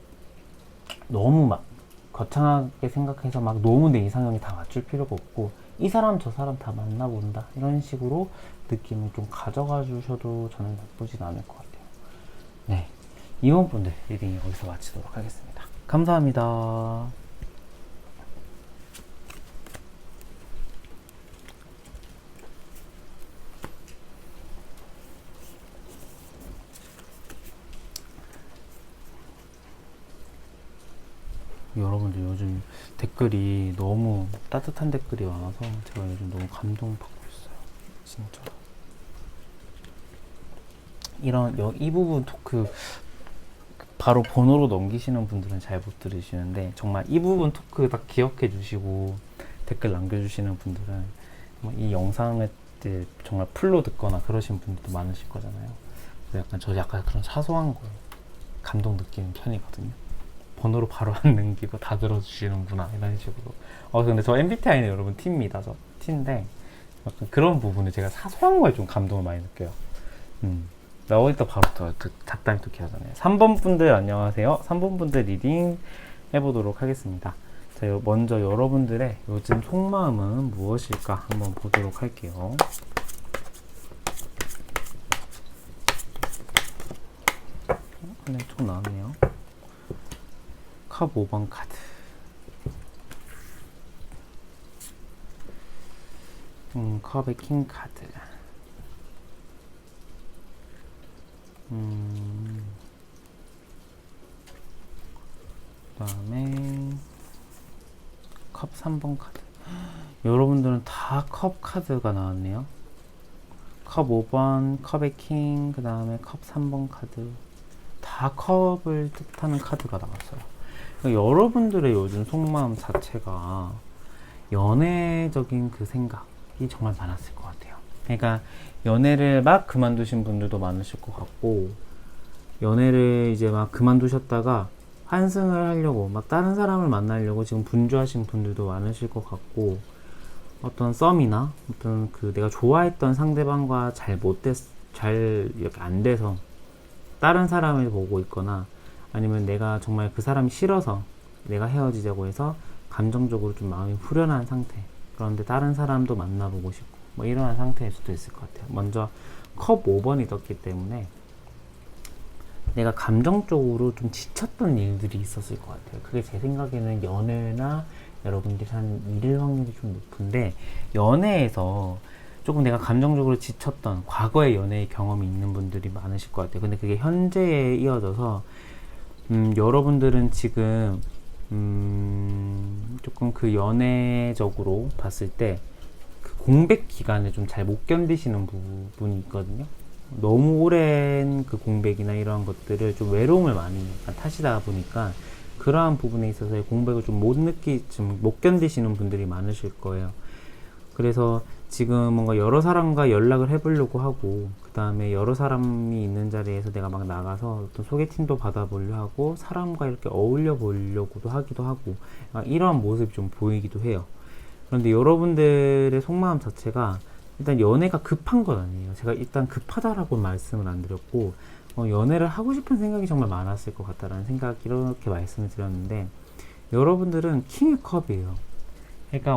너무 막 거창하게 생각해서 막 너무 내 이상형이 다 맞출 필요가 없고, 이 사람 저 사람 다 만나본다 이런 식으로 느낌을 좀 가져가 주셔도 저는 나쁘진 않을 것 같아요. 네, 이번 분들 리딩 여기서 마치도록 하겠습니다. 감사합니다. 여러분들 요즘 댓글이 너무 따뜻한 댓글이 많아서 제가 요즘 너무 감동받고 있어요. 진짜. 이 부분 토크 바로 번호로 넘기시는 분들은 잘 못 들으시는데, 정말 이 부분 토크 딱 기억해 주시고 댓글 남겨주시는 분들은 이 영상을 정말 풀로 듣거나 그러신 분들도 많으실 거잖아요. 그래서 저 약간 그런 사소한 거에 감동 느끼는 편이거든요. 번호로 바로 안 넘기고 다 들어주시는구나 이런 식으로. 근데 저 MBTI는 여러분 T입니다. 저 T인데 약간 그런 부분에 제가 사소한 거에 좀 감동을 많이 느껴요. 나 어디다 바로 잡담이 또 기하잖아요. 3번 분들 안녕하세요. 3번 분들 리딩 해보도록 하겠습니다. 자, 먼저 여러분들의 요즘 속마음은 무엇일까 한번 보도록 할게요. 네, 총 나왔네요. 컵 5번 카드. 컵의 킹 카드. 그다음에 컵 3번 카드. 여러분들은 다 컵 카드가 나왔네요. 컵 5번, 컵의 킹, 그 다음에 컵 3번 카드. 다 컵을 뜻하는 카드가 나왔어요. 그러니까 여러분들의 요즘 속마음 자체가 연애적인 그 생각이 정말 많았을 것 같아요. 그러니까 연애를 막 그만두신 분들도 많으실 것 같고, 연애를 이제 막 그만두셨다가 환승을 하려고 막 다른 사람을 만나려고 지금 분주하신 분들도 많으실 것 같고, 어떤 썸이나 어떤 그 내가 좋아했던 상대방과 잘 이렇게 안 돼서 다른 사람을 보고 있거나, 아니면 내가 정말 그 사람이 싫어서 내가 헤어지자고 해서 감정적으로 좀 마음이 후련한 상태, 그런데 다른 사람도 만나보고 싶고 뭐 이러한 상태일 수도 있을 것 같아요. 먼저 컵 5번이 떴기 때문에 내가 감정적으로 좀 지쳤던 일들이 있었을 것 같아요. 그게 제 생각에는 연애나 여러분들이 하는 일일 확률이 좀 높은데, 연애에서 조금 내가 감정적으로 지쳤던 과거의 연애의 경험이 있는 분들이 많으실 것 같아요. 근데 그게 현재에 이어져서 여러분들은 지금 조금 그 연애적으로 봤을 때 그 공백 기간을 좀 잘 못 견디시는 부분이 있거든요. 너무 오랜 그 공백이나 이러한 것들을 좀 외로움을 많이 타시다 보니까 그러한 부분에 있어서의 공백을 좀 못 견디시는 분들이 많으실 거예요. 그래서 지금 뭔가 여러 사람과 연락을 해보려고 하고, 그 다음에 여러 사람이 있는 자리에서 내가 막 나가서 어떤 소개팅도 받아보려 하고, 사람과 이렇게 어울려 보려고도 하기도 하고, 이러한 모습이 좀 보이기도 해요. 그런데 여러분들의 속마음 자체가 일단 연애가 급한 건 아니에요. 제가 일단 급하다라고 말씀을 안 드렸고, 연애를 하고 싶은 생각이 정말 많았을 것 같다라는 생각, 이렇게 말씀을 드렸는데, 여러분들은 킹의 컵이에요. 그러니까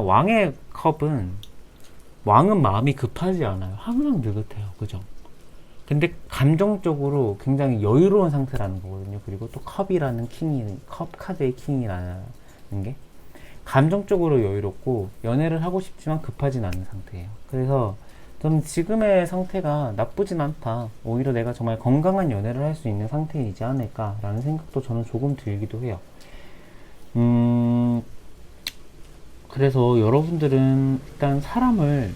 왕은 마음이 급하지 않아요. 항상 느긋해요. 그죠? 근데 감정적으로 굉장히 여유로운 상태라는 거거든요. 그리고 또 컵 카드의 킹이라는 게 감정적으로 여유롭고 연애를 하고 싶지만 급하진 않은 상태예요. 그래서 저는 지금의 상태가 나쁘진 않다, 오히려 내가 정말 건강한 연애를 할 수 있는 상태이지 않을까라는 생각도 저는 조금 들기도 해요. 그래서 여러분들은 일단 사람을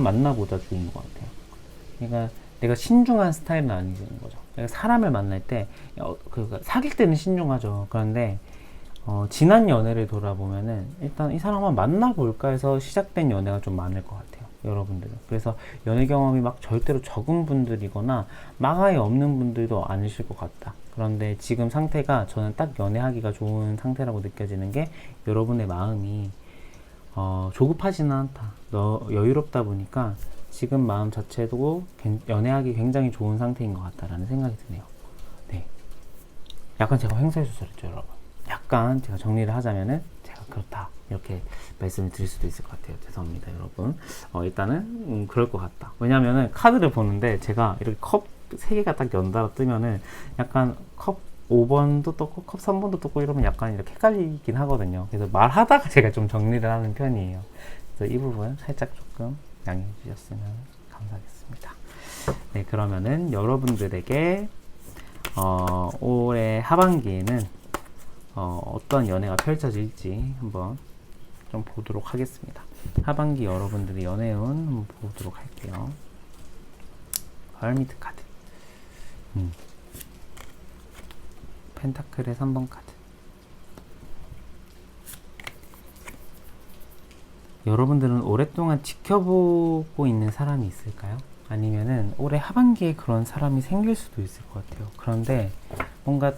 만나보자 중인 것 같아요. 그러니까 내가 신중한 스타일은 아니는 거죠. 그러니까 사람을 만날 때 사귈 때는 신중하죠. 그런데 지난 연애를 돌아보면은 일단 이 사람 한번 만나볼까 해서 시작된 연애가 좀 많을 것 같아요. 여러분들은. 그래서 연애 경험이 막 절대로 적은 분들이거나 막 아예 없는 분들도 아니실 것 같다. 그런데 지금 상태가 저는 딱 연애하기가 좋은 상태라고 느껴지는 게, 여러분의 마음이 조급하지는 않다, 여유롭다 보니까 지금 마음 자체도 연애하기 굉장히 좋은 상태인 것 같다라는 생각이 드네요. 네. 약간 제가 횡설수설했죠, 여러분. 약간 제가 정리를 하자면은 제가 그렇다, 이렇게 말씀을 드릴 수도 있을 것 같아요. 죄송합니다, 여러분. 일단은 그럴 것 같다. 왜냐면은 카드를 보는데 제가 이렇게 컵 3개가 딱 연달아 뜨면은 약간 컵 5번도 떴고 컵 3번도 떴고 이러면 약간 이렇게 헷갈리긴 하거든요. 그래서 말하다가 제가 좀 정리를 하는 편이에요. 그래서 이 부분 살짝 조금 양해해 주셨으면 감사하겠습니다. 네, 그러면은 여러분들에게 올해 하반기에는 어떤 연애가 펼쳐질지 한번 좀 보도록 하겠습니다. 하반기 여러분들의 연애운 한번 보도록 할게요. 헐미트 카드, 펜타클의 3번 카드. 여러분들은 오랫동안 지켜보고 있는 사람이 있을까요? 아니면은 올해 하반기에 그런 사람이 생길 수도 있을 것 같아요. 그런데 뭔가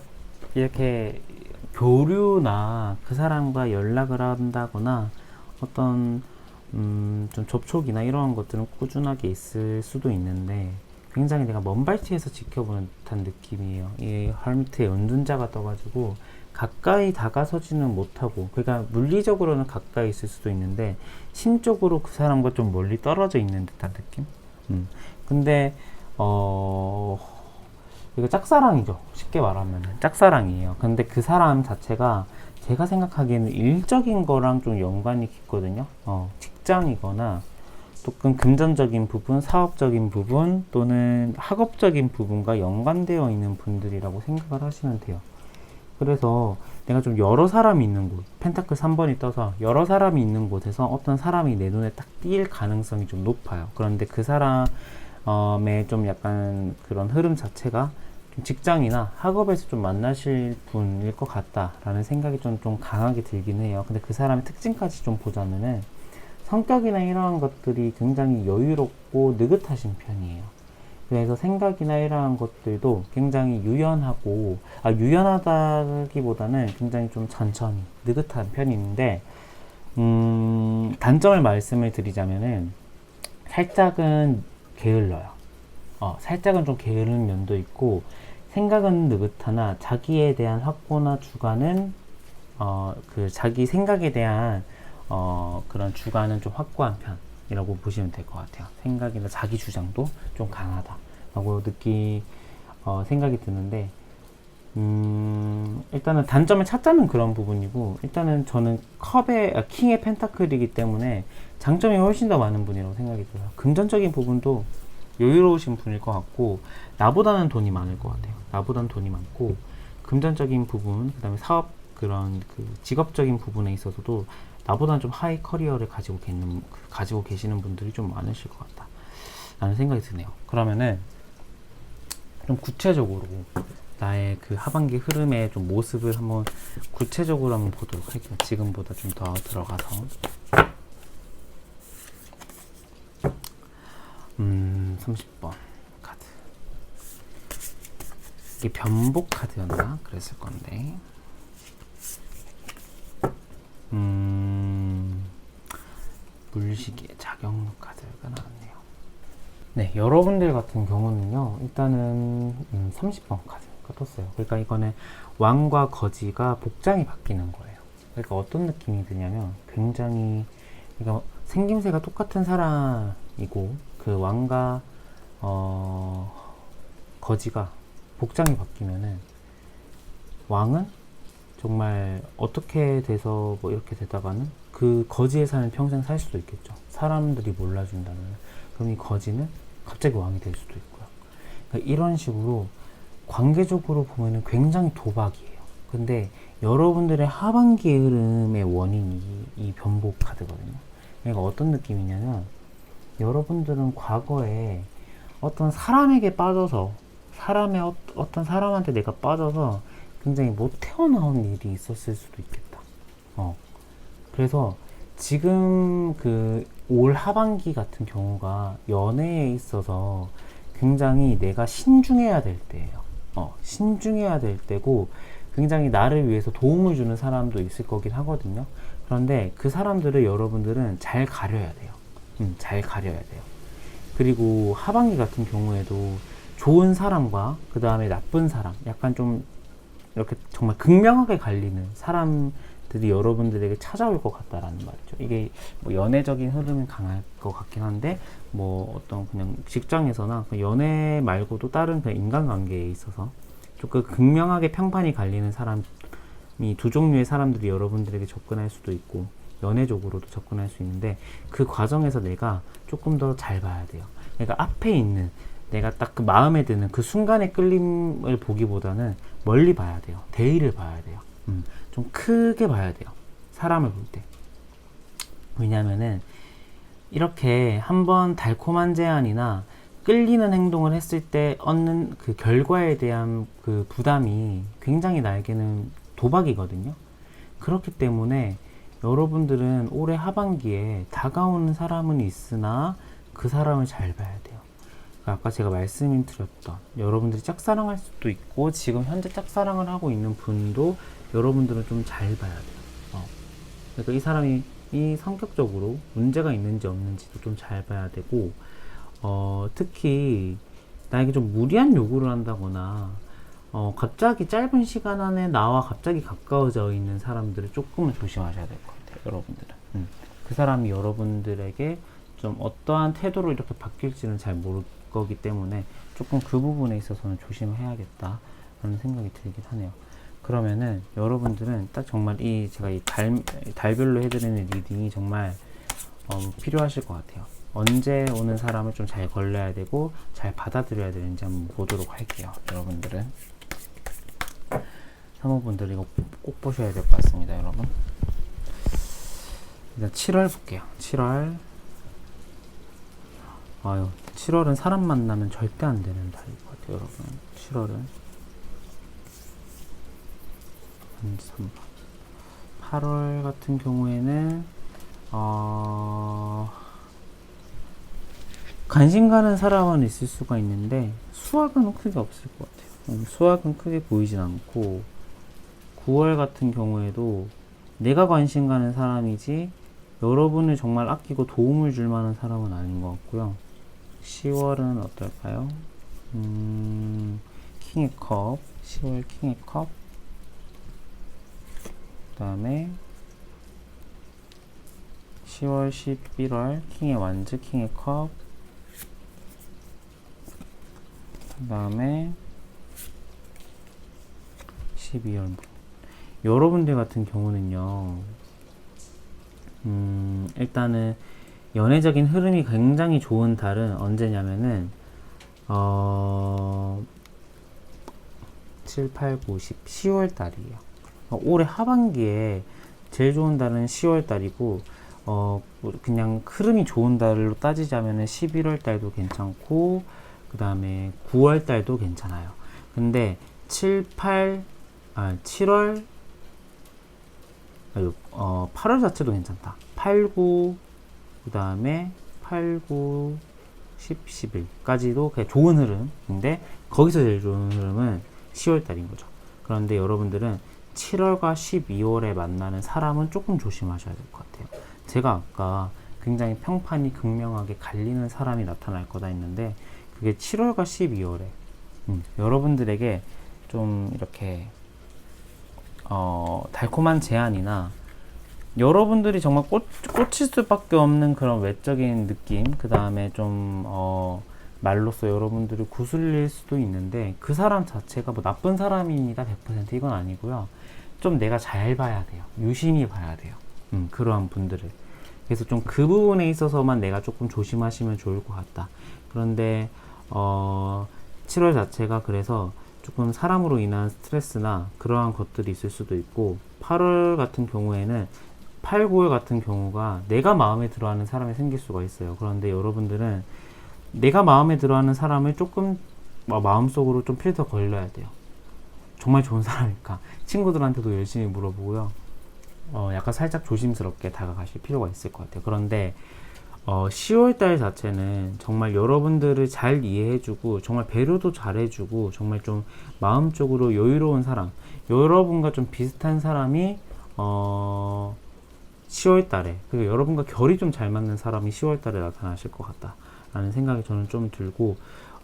이렇게 교류나 그 사람과 연락을 한다거나 어떤 좀 접촉이나 이러한 것들은 꾸준하게 있을 수도 있는데, 굉장히 내가 먼 발치에서 지켜보는 듯한 느낌이에요. 이 헐미트의 은둔자가 떠가지고 가까이 다가서지는 못하고, 그러니까 물리적으로는 가까이 있을 수도 있는데 심적으로 그 사람과 좀 멀리 떨어져 있는 듯한 느낌? 근데 이거 짝사랑이죠. 쉽게 말하면 짝사랑이에요. 근데 그 사람 자체가 제가 생각하기에는 일적인 거랑 좀 연관이 깊거든요. 직장이거나 조금 금전적인 부분, 사업적인 부분 또는 학업적인 부분과 연관되어 있는 분들이라고 생각을 하시면 돼요. 그래서 내가 좀 여러 사람이 있는 곳, 펜타클 3번이 떠서 여러 사람이 있는 곳에서 어떤 사람이 내 눈에 딱 띌 가능성이 좀 높아요. 그런데 그 사람의 좀 약간 그런 흐름 자체가 좀 직장이나 학업에서 좀 만나실 분일 것 같다라는 생각이 좀 강하게 들긴 해요. 근데 그 사람의 특징까지 좀 보자면은 성격이나 이러한 것들이 굉장히 여유롭고 느긋하신 편이에요. 그래서 생각이나 이러한 것들도 굉장히 유연하고, 유연하다기보다는 굉장히 좀 천천히 느긋한 편인데, 단점을 말씀을 드리자면은 살짝은 게을러요. 살짝은 좀 게으른 면도 있고, 생각은 느긋하나 자기에 대한 확고나 주관은 그 자기 생각에 대한 그런 주관은 좀 확고한 편이라고 보시면 될 것 같아요. 생각이나 자기 주장도 좀 강하다라고 생각이 드는데, 일단은 단점을 찾자는 그런 부분이고, 일단은 저는 킹의 펜타클이기 때문에 장점이 훨씬 더 많은 분이라고 생각이 들어요. 금전적인 부분도 여유로우신 분일 것 같고, 나보다는 돈이 많을 것 같아요. 나보다는 돈이 많고, 금전적인 부분, 그 다음에 사업, 그런 그 직업적인 부분에 있어서도 나보다는 좀 하이 커리어를 가지고 계시는 분들이 좀 많으실 것 같다 라는 생각이 드네요. 그러면은 좀 구체적으로 나의 그 하반기 흐름의 좀 모습을 한번 구체적으로 한번 보도록 할게요. 지금보다 좀 더 들어가서 30번 카드, 이게 변복 카드였나? 그랬을 건데 물시기의 작용 카드가 나왔네요. 네, 여러분들 같은 경우는요, 일단은 30번 카드가 떴어요. 그러니까 이거는 왕과 거지가 복장이 바뀌는 거예요. 그러니까 어떤 느낌이 드냐면 굉장히, 그러니까 생김새가 똑같은 사람이고 그 왕과 거지가 복장이 바뀌면은 왕은 정말 어떻게 돼서 뭐 이렇게 되다가는 그 거지의 삶을 평생 살 수도 있겠죠. 사람들이 몰라준다면. 그럼 이 거지는 갑자기 왕이 될 수도 있고요. 그러니까 이런 식으로 관계적으로 보면은 굉장히 도박이에요. 근데 여러분들의 하반기의 흐름의 원인이 이 변복 카드거든요. 그러니까 어떤 느낌이냐면, 여러분들은 과거에 어떤 사람에게 빠져서, 어떤 사람한테 내가 빠져서 굉장히 못 태어나온 일이 있었을 수도 있겠다. 그래서 지금 그 올 하반기 같은 경우가 연애에 있어서 굉장히 내가 신중해야 될 때예요. 신중해야 될 때고, 굉장히 나를 위해서 도움을 주는 사람도 있을 거긴 하거든요. 그런데 그 사람들을 여러분들은 잘 가려야 돼요. 잘 가려야 돼요. 그리고 하반기 같은 경우에도 좋은 사람과 그 다음에 나쁜 사람, 약간 좀 이렇게 정말 극명하게 갈리는 사람들이 여러분들에게 찾아올 것 같다라는 말이죠. 이게 뭐 연애적인 흐름이 강할 것 같긴 한데, 뭐 어떤 그냥 직장에서나 연애 말고도 다른 그냥 인간관계에 있어서 조금 극명하게 평판이 갈리는 사람이, 두 종류의 사람들이 여러분들에게 접근할 수도 있고 연애적으로도 접근할 수 있는데, 그 과정에서 내가 조금 더 잘 봐야 돼요. 그러니까 앞에 있는 내가 딱 그 마음에 드는 그 순간의 끌림을 보기보다는 멀리 봐야 돼요. 대의를 봐야 돼요. 좀 크게 봐야 돼요. 사람을 볼 때. 왜냐면은 이렇게 한번 달콤한 제안이나 끌리는 행동을 했을 때 얻는 그 결과에 대한 그 부담이 굉장히 나에게는 도박이거든요. 그렇기 때문에 여러분들은 올해 하반기에 다가오는 사람은 있으나 그 사람을 잘 봐야 돼요. 아까 제가 말씀드렸던, 여러분들이 짝사랑할 수도 있고 지금 현재 짝사랑을 하고 있는 분도 여러분들은 좀 잘 봐야 돼요. 그러니까 이 사람이 성격적으로 문제가 있는지 없는지도 좀 잘 봐야 되고, 특히 나에게 좀 무리한 요구를 한다거나 갑자기 짧은 시간 안에 나와 갑자기 가까워져 있는 사람들을 조금은 조심하셔야 될 것 같아요. 여러분들은 그 사람이 여러분들에게 좀 어떠한 태도로 이렇게 바뀔지는 잘 모를 거기 때문에 조금 그 부분에 있어서는 조심해야겠다라는 생각이 들긴 하네요. 그러면은 여러분들은 딱 정말 제가 이 달별로 해드리는 리딩이 정말 필요하실 것 같아요. 언제 오는 사람을 좀 잘 걸러야 되고 잘 받아들여야 되는지 한번 보도록 할게요. 여러분들은 사모분들 이거 꼭 보셔야 될 것 같습니다. 여러분 일단 7월 볼게요. 7월 7월은 사람 만나면 절대 안 되는 달인 것 같아요. 여러분 7월은 한 3번 8월 같은 경우에는 관심 가는 사람은 있을 수가 있는데 수확은 크게 없을 것 같아요. 수확은 크게 보이진 않고 9월 같은 경우에도 내가 관심 가는 사람이지 여러분을 정말 아끼고 도움을 줄 만한 사람은 아닌 것 같고요. 10월은 어떨까요? 킹의 컵 10월 킹의 컵 그 다음에 10월 11월 킹의 완즈 킹의 컵 그 다음에 12월 여러분들 같은 경우는요 일단은 연애적인 흐름이 굉장히 좋은 달은 언제냐면은 7, 8, 9, 10, 10월 달이에요. 올해 하반기에 제일 좋은 달은 10월 달이고 그냥 흐름이 좋은 달로 따지자면은 11월 달도 괜찮고 그 다음에 9월 달도 괜찮아요. 근데 7월 8월 자체도 괜찮다. 8, 9 그 다음에 8, 9 10, 11까지도 그냥 좋은 흐름인데 거기서 제일 좋은 흐름은 10월 달인 거죠. 그런데 여러분들은 7월과 12월에 만나는 사람은 조금 조심하셔야 될 것 같아요. 제가 아까 굉장히 평판이 극명하게 갈리는 사람이 나타날 거다 했는데 그게 7월과 12월에 여러분들에게 좀 이렇게 달콤한 제안이나 여러분들이 정말 꽂힐 수밖에 없는 그런 외적인 느낌, 그 다음에 좀 말로써 여러분들을 구슬릴 수도 있는데 그 사람 자체가 뭐 나쁜 사람입니다 100% 이건 아니고요. 좀 내가 잘 봐야 돼요. 유심히 봐야 돼요. 그러한 분들을. 그래서 좀 그 부분에 있어서만 내가 조금 조심하시면 좋을 것 같다. 그런데 7월 자체가 그래서 조금 사람으로 인한 스트레스나 그러한 것들이 있을 수도 있고 8월 같은 경우에는 8, 9월 같은 경우가 내가 마음에 들어하는 사람이 생길 수가 있어요. 그런데 여러분들은 내가 마음에 들어하는 사람을 조금 마음속으로 좀 필터 걸러야 돼요. 정말 좋은 사람일까? 친구들한테도 열심히 물어보고요. 약간 살짝 조심스럽게 다가가실 필요가 있을 것 같아요. 그런데 10월달 자체는 정말 여러분들을 잘 이해해주고 정말 배려도 잘해주고 정말 좀 마음적으로 여유로운 사람, 여러분과 좀 비슷한 사람이 10월달에 그리고 여러분과 결이 좀 잘 맞는 사람이 10월달에 나타나실 것 같다 라는 생각이 저는 좀 들고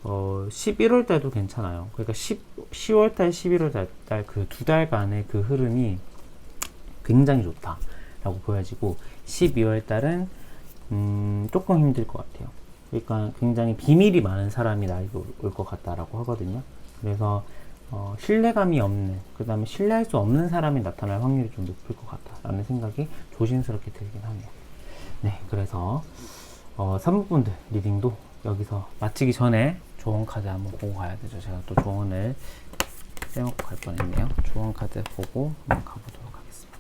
11월달도 괜찮아요. 그러니까 10월달, 11월달 그 두 달간의 그 흐름이 굉장히 좋다 라고 보여지고 12월달은 조금 힘들 것 같아요. 그러니까 굉장히 비밀이 많은 사람이 나에게 올 것 같다라고 하거든요. 그래서 신뢰감이 없는, 그 다음에 신뢰할 수 없는 사람이 나타날 확률이 좀 높을 것 같다라는 생각이 조심스럽게 들긴 하네요. 네, 그래서 사모분들 리딩도 여기서 마치기 전에 조언 카드 한번 보고 가야 되죠. 제가 또 조언을 빼먹고 갈 뻔했네요. 조언 카드 보고 한번 가보도록 하겠습니다.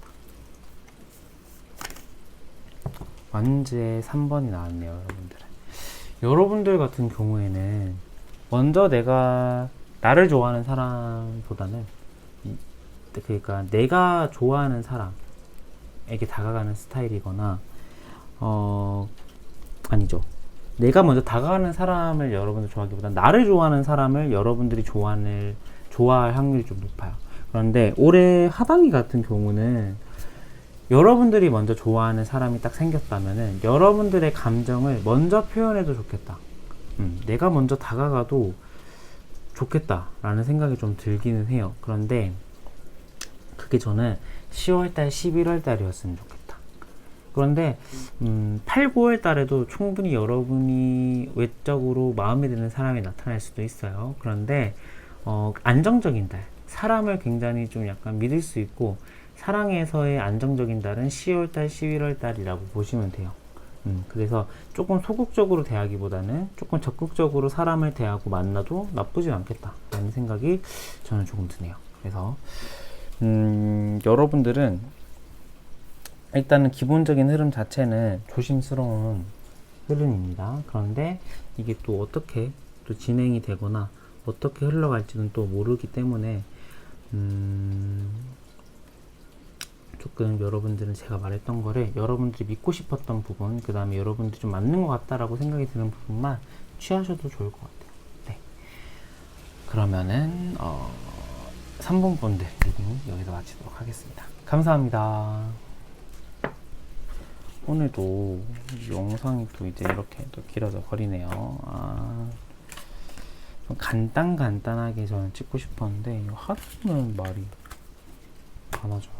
완즈의 3번이 나왔네요, 여러분들. 여러분들 같은 경우에는 먼저 나를 좋아하는 사람보다는 그러니까 내가 좋아하는 사람에게 다가가는 스타일이거나 아니죠. 내가 먼저 다가가는 사람을 여러분들 좋아하기보다 나를 좋아하는 사람을 여러분들이 좋아할 확률이 좀 높아요. 그런데 올해 하반기 같은 경우는 여러분들이 먼저 좋아하는 사람이 딱 생겼다면은 여러분들의 감정을 먼저 표현해도 좋겠다. 내가 먼저 다가가도 좋겠다라는 생각이 좀 들기는 해요. 그런데 그게 저는 10월달, 11월달이었으면 좋겠다. 그런데 8, 9월 달에도 충분히 여러분이 외적으로 마음에 드는 사람이 나타날 수도 있어요. 그런데 안정적인 달, 사람을 굉장히 좀 약간 믿을 수 있고 사랑에서의 안정적인 달은 10월 달, 11월 달이라고 보시면 돼요. 그래서 조금 소극적으로 대하기보다는 조금 적극적으로 사람을 대하고 만나도 나쁘지 않겠다라는 생각이 저는 조금 드네요. 그래서 여러분들은 일단은 기본적인 흐름 자체는 조심스러운 흐름입니다. 그런데 이게 또 어떻게 또 진행이 되거나 어떻게 흘러갈지는 또 모르기 때문에 조금 여러분들은 제가 말했던 거를 여러분들이 믿고 싶었던 부분, 그 다음에 여러분들이 좀 맞는 것 같다라고 생각이 드는 부분만 취하셔도 좋을 것 같아요. 네. 그러면은 3번 분들 리딩 여기서 마치도록 하겠습니다. 감사합니다. 오늘도 영상이 또 이제 이렇게 또 길어져 버리네요. 좀 간단하게 저는 찍고 싶었는데 하루는 말이 많아져요.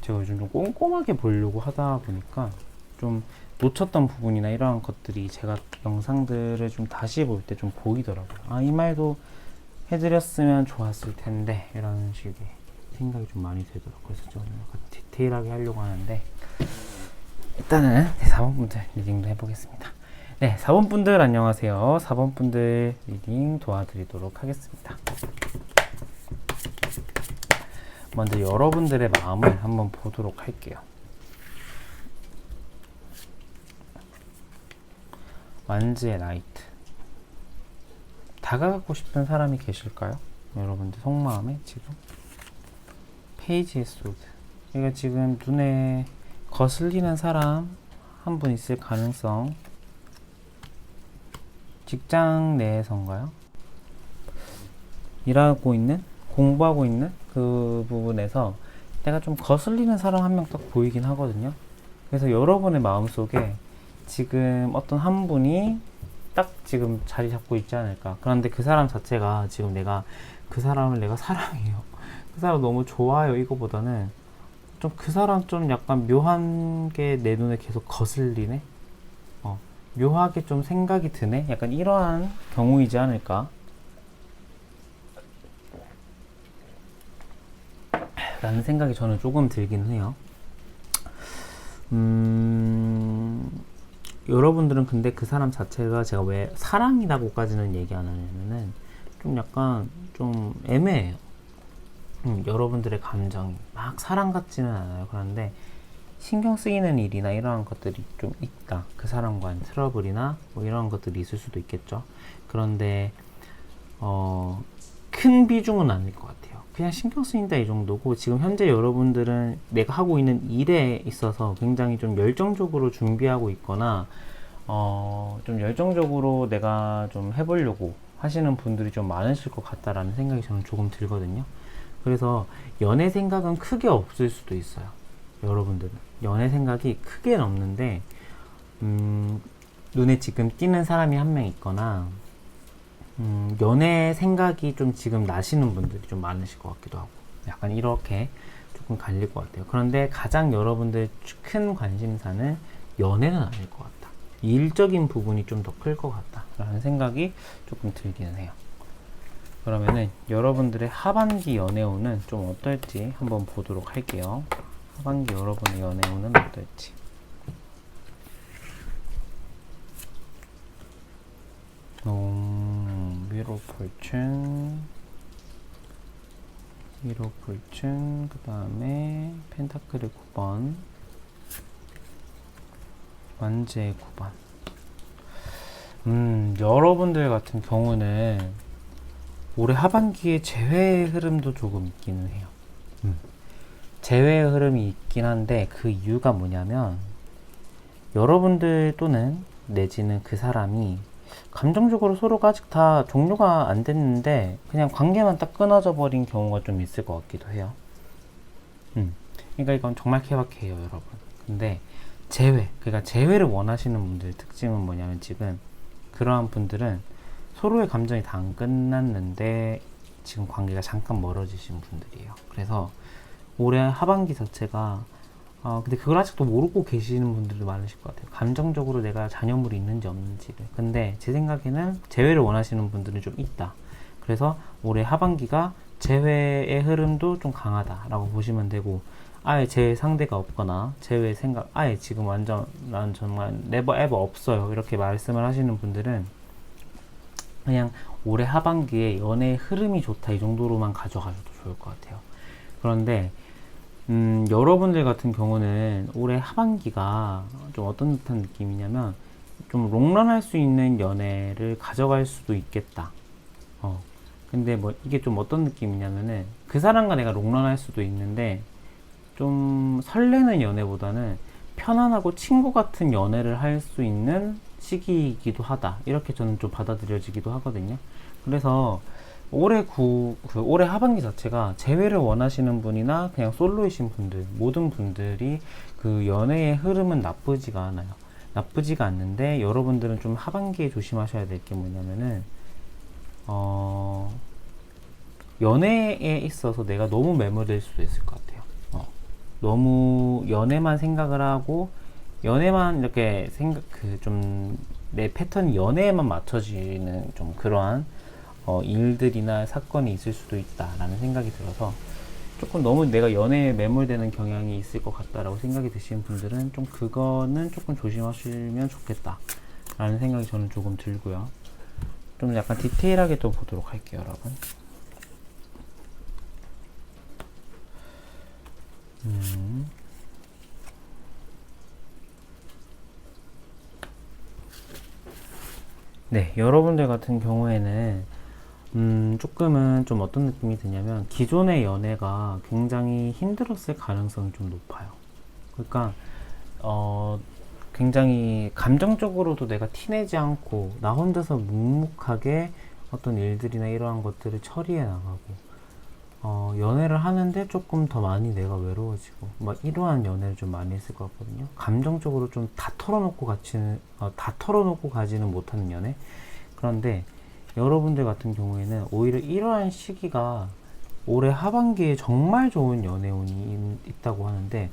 제가 요즘 좀 꼼꼼하게 보려고 하다 보니까 좀 놓쳤던 부분이나 이러한 것들이 제가 영상들을 좀 다시 볼 때 좀 보이더라고요. 이 말도 해드렸으면 좋았을 텐데 이런 식의 생각이 좀 많이 들더라고요. 그래서 저는 약간 디테일하게 하려고 하는데 일단은 4번 분들 리딩도 해보겠습니다. 네, 4번 분들 안녕하세요. 4번 분들 리딩 도와드리도록 하겠습니다. 먼저 여러분들의 마음을 한번 보도록 할게요. 완즈의 라이트. 다가가고 싶은 사람이 계실까요? 여러분들 속마음에 지금. 페이지의 소드. 이거 지금 눈에 거슬리는 사람 한 분 있을 가능성. 직장 내에서인가요? 일하고 있는? 공부하고 있는? 그 부분에서 내가 좀 거슬리는 사람 한 명 딱 보이긴 하거든요. 그래서 여러분의 마음속에 지금 어떤 한 분이 딱 지금 자리 잡고 있지 않을까. 그런데 그 사람 자체가 지금 그 사람을 내가 사랑해요, 그 사람 너무 좋아요, 이거보다는 좀 그 사람 좀 약간 묘한 게 내 눈에 계속 거슬리네, 묘하게 좀 생각이 드네, 약간 이러한 경우이지 않을까 라는 생각이 저는 조금 들긴 해요. 여러분들은 근데 그 사람 자체가 제가 왜 사랑이라고까지는 얘기 안 하냐면은 좀 약간 좀 애매해요. 여러분들의 감정이 막 사랑 같지는 않아요. 그런데 신경 쓰이는 일이나 이러한 것들이 좀 있다. 그 사람과의 트러블이나 뭐 이런 것들이 있을 수도 있겠죠. 그런데 큰 비중은 아닐 것 같아요. 그냥 신경 쓰인다 이 정도고, 지금 현재 여러분들은 내가 하고 있는 일에 있어서 굉장히 좀 열정적으로 준비하고 있거나 좀 열정적으로 내가 좀 해보려고 하시는 분들이 좀 많으실 것 같다라는 생각이 저는 조금 들거든요. 그래서 연애 생각은 크게 없을 수도 있어요. 여러분들은 연애 생각이 크게는 없는데 눈에 지금 띄는 사람이 한 명 있거나 연애 생각이 좀 지금 나시는 분들이 좀 많으실 것 같기도 하고, 약간 이렇게 조금 갈릴 것 같아요. 그런데 가장 여러분들 큰 관심사는 연애는 아닐 것 같다. 일적인 부분이 좀 더 클 것 같다 라는 생각이 조금 들기는 해요. 그러면은 여러분들의 하반기 연애운은 좀 어떨지 한번 보도록 할게요. 하반기 여러분의 연애운은 어떨지. 위로 불충, 그 다음에 펜타클의 9번, 완즈의 9번. 여러분들 같은 경우는 올해 하반기에 재회의 흐름도 조금 있기는 해요. 재회의 흐름이 있긴 한데 그 이유가 뭐냐면 여러분들 또는 내지는 그 사람이 감정적으로 서로가 아직 다 종료가 안 됐는데 그냥 관계만 딱 끊어져 버린 경우가 좀 있을 것 같기도 해요. 그러니까 이건 정말 케바케예요, 여러분. 근데 그러니까 재회를 원하시는 분들의 특징은 뭐냐면 지금 그러한 분들은 서로의 감정이 다 안 끝났는데 지금 관계가 잠깐 멀어지신 분들이에요. 그래서 올해 하반기 자체가 근데 그걸 아직도 모르고 계시는 분들도 많으실 것 같아요. 감정적으로 내가 잔여물이 있는지 없는지를. 근데 제 생각에는 재회를 원하시는 분들은 좀 있다. 그래서 올해 하반기가 재회의 흐름도 좀 강하다라고 보시면 되고, 아예 제 상대가 없거나 제외 생각 아예 지금 완전 난 정말 네버 에버 없어요 이렇게 말씀을 하시는 분들은 그냥 올해 하반기에 연애의 흐름이 좋다 이 정도로만 가져가셔도 좋을 것 같아요. 그런데 여러분들 같은 경우는 올해 하반기가 좀 어떤 듯한 느낌이냐면 좀 롱런할 수 있는 연애를 가져갈 수도 있겠다. 근데 뭐 이게 좀 어떤 느낌이냐면은 그 사람과 내가 롱런할 수도 있는데 좀 설레는 연애보다는 편안하고 친구 같은 연애를 할 수 있는 시기이기도 하다. 이렇게 저는 좀 받아들여지기도 하거든요. 그래서 올해 하반기 자체가 재회를 원하시는 분이나 그냥 솔로이신 분들, 모든 분들이 그 연애의 흐름은 나쁘지가 않아요. 나쁘지가 않는데 여러분들은 좀 하반기에 조심하셔야 될 게 뭐냐면은 연애에 있어서 내가 너무 매몰될 수도 있을 것 같아요. 너무 연애만 생각을 하고 연애만 이렇게 좀 내 패턴이 연애에만 맞춰지는 좀 그러한 일들이나 사건이 있을 수도 있다라는 생각이 들어서 조금 너무 내가 연애에 매몰되는 경향이 있을 것 같다라고 생각이 드시는 분들은 좀 그거는 조금 조심하시면 좋겠다라는 생각이 저는 조금 들고요. 좀 약간 디테일하게 또 보도록 할게요, 여러분. 네, 여러분들 같은 경우에는 조금은 좀 어떤 느낌이 드냐면 기존의 연애가 굉장히 힘들었을 가능성이 좀 높아요. 그러니까 굉장히 감정적으로도 내가 티내지 않고 나 혼자서 묵묵하게 어떤 일들이나 이러한 것들을 처리해 나가고 연애를 하는데 조금 더 많이 내가 외로워지고 막 이러한 연애를 좀 많이 했을 것 같거든요. 감정적으로 좀 다 털어놓고 가지는 못하는 연애. 그런데 여러분들 같은 경우에는 오히려 이러한 시기가 올해 하반기에 정말 좋은 연애운이 있다고 하는데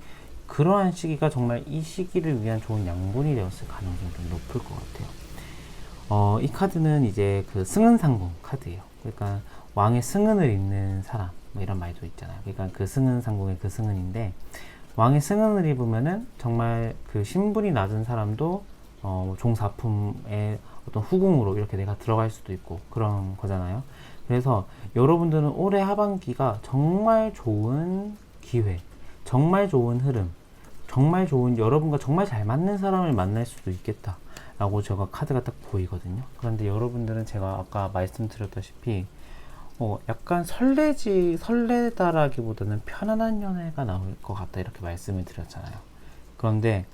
그러한 시기가 정말 이 시기를 위한 좋은 양분이 되었을 가능성이 좀 높을 것 같아요. 이 카드는 이제 그 승은상궁 카드예요. 그러니까 왕의 승은을 입는 사람 뭐 이런 말도 있잖아요. 그러니까 그 승은상궁의 그 승은인데 왕의 승은을 입으면은 정말 그 신분이 낮은 사람도 종사품의 어떤 후궁으로 이렇게 내가 들어갈 수도 있고 그런 거잖아요. 그래서 여러분들은 올해 하반기가 정말 좋은 기회, 정말 좋은 흐름, 정말 좋은 여러분과 정말 잘 맞는 사람을 만날 수도 있겠다 라고 제가 카드가 딱 보이거든요. 그런데 여러분들은 제가 아까 말씀드렸다시피 약간 설레다라기보다는 편안한 연애가 나올 것 같다 이렇게 말씀을 드렸잖아요. 그런데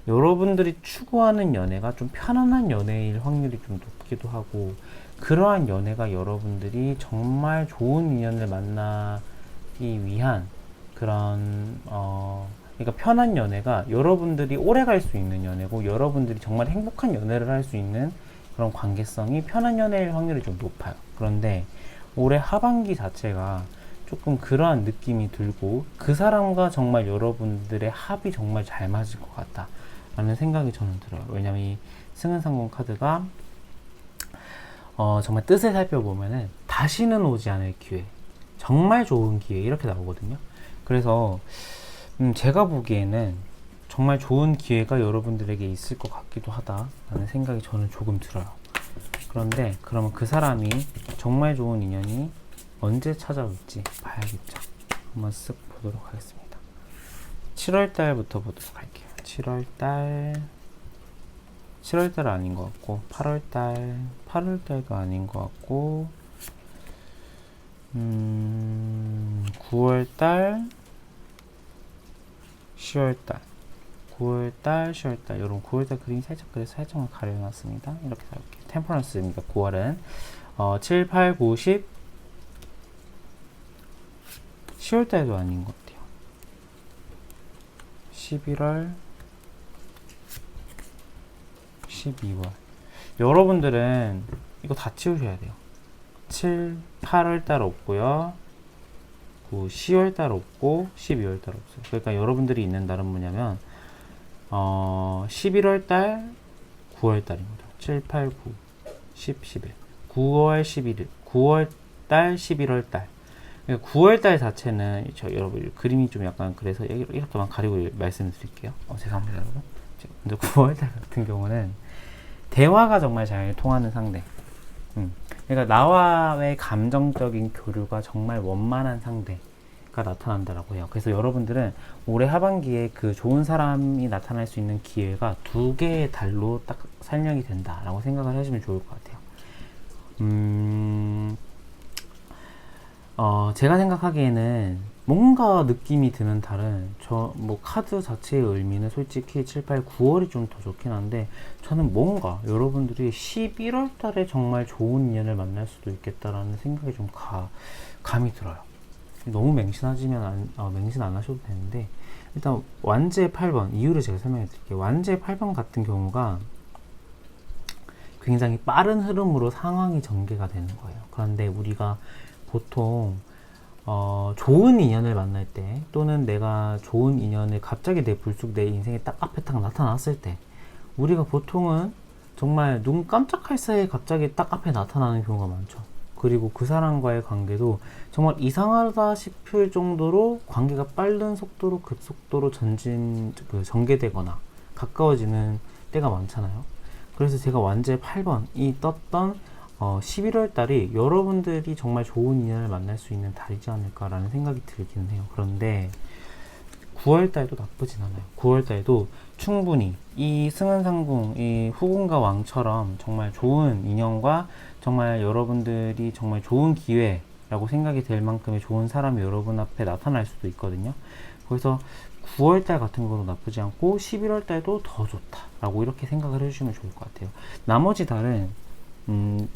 여러분들이 추구하는 연애가 좀 편안한 연애일 확률이 좀 높기도 하고 그러한 연애가 여러분들이 정말 좋은 인연을 만나기 위한 그런 그러니까 편한 연애가 여러분들이 오래 갈 수 있는 연애고 여러분들이 정말 행복한 연애를 할 수 있는 그런 관계성이 편한 연애일 확률이 좀 높아요. 그런데 올해 하반기 자체가 조금 그러한 느낌이 들고 그 사람과 정말 여러분들의 합이 정말 잘 맞을 것 같다 라는 생각이 저는 들어요. 왜냐면 이 승은상궁 카드가 정말 뜻을 살펴보면은 다시는 오지 않을 기회, 정말 좋은 기회 이렇게 나오거든요. 그래서 제가 보기에는 정말 좋은 기회가 여러분들에게 있을 것 같기도 하다라는 생각이 저는 조금 들어요. 그런데 그러면 그 사람이 정말 좋은 인연이 언제 찾아올지 봐야겠죠. 한번 쓱 보도록 하겠습니다. 7월달부터 보도록 할게요. 7월달 아닌 것 같고 8월달도 아닌 것 같고 9월달 10월달 9월달 10월달 이런 9월달 그림 그래서 살짝만 가려놨습니다. 이렇게 나올게요. 템퍼런스입니다. 9월은 7, 8, 9, 10 10월달도 아닌 것 같아요. 11월 12월 여러분들은 이거 다 치우셔야 돼요. 7, 8월달 없고요. 9, 10월달 없고 12월달 없어요. 그러니까 여러분들이 있는 달은 뭐냐면 11월달 9월달입니다. 7, 8, 9, 10, 11 9월 11일 9월달 11월달 9월달 자체는 여러분 그림이 좀 약간 그래서 이렇게만 가리고 말씀을 드릴게요. 죄송합니다 여러분. 먼저 9월달 같은 경우는 대화가 정말 잘 통하는 상대. 그러니까 나와의 감정적인 교류가 정말 원만한 상대가 나타난다라고 해요. 그래서 여러분들은 올해 하반기에 그 좋은 사람이 나타날 수 있는 기회가 2개의 달로 딱 설명이 된다라고 생각을 하시면 좋을 것 같아요. 제가 생각하기에는 뭔가 느낌이 드는 달은 카드 자체의 의미는 솔직히 7, 8, 9월이 좀 더 좋긴 한데 저는 뭔가 여러분들이 11월 달에 정말 좋은 인연을 만날 수도 있겠다라는 생각이 좀 감이 들어요. 너무 맹신 안 하셔도 되는데 일단 완제 8번 이유를 제가 설명해 드릴게요. 완제 8번 같은 경우가 굉장히 빠른 흐름으로 상황이 전개가 되는 거예요. 그런데 우리가 보통 좋은 인연을 만날 때 또는 내가 좋은 인연을 갑자기 내 인생에 딱 앞에 딱 나타났을 때 우리가 보통은 정말 눈 깜짝할 사이에 갑자기 딱 앞에 나타나는 경우가 많죠. 그리고 그 사람과의 관계도 정말 이상하다 싶을 정도로 관계가 빠른 속도로 급속도로 전개되거나 가까워지는 때가 많잖아요. 그래서 제가 완제 8번이 떴던 11월 달이 여러분들이 정말 좋은 인연을 만날 수 있는 달이지 않을까라는 생각이 들기는 해요. 그런데 9월 달도 나쁘진 않아요. 9월 달도 충분히 이 승은상궁, 이 후궁과 왕처럼 정말 좋은 인연과 정말 여러분들이 정말 좋은 기회라고 생각이 될 만큼의 좋은 사람이 여러분 앞에 나타날 수도 있거든요. 그래서 9월 달 같은 거도 나쁘지 않고 11월 달도 더 좋다라고 이렇게 생각을 해주시면 좋을 것 같아요. 나머지 달은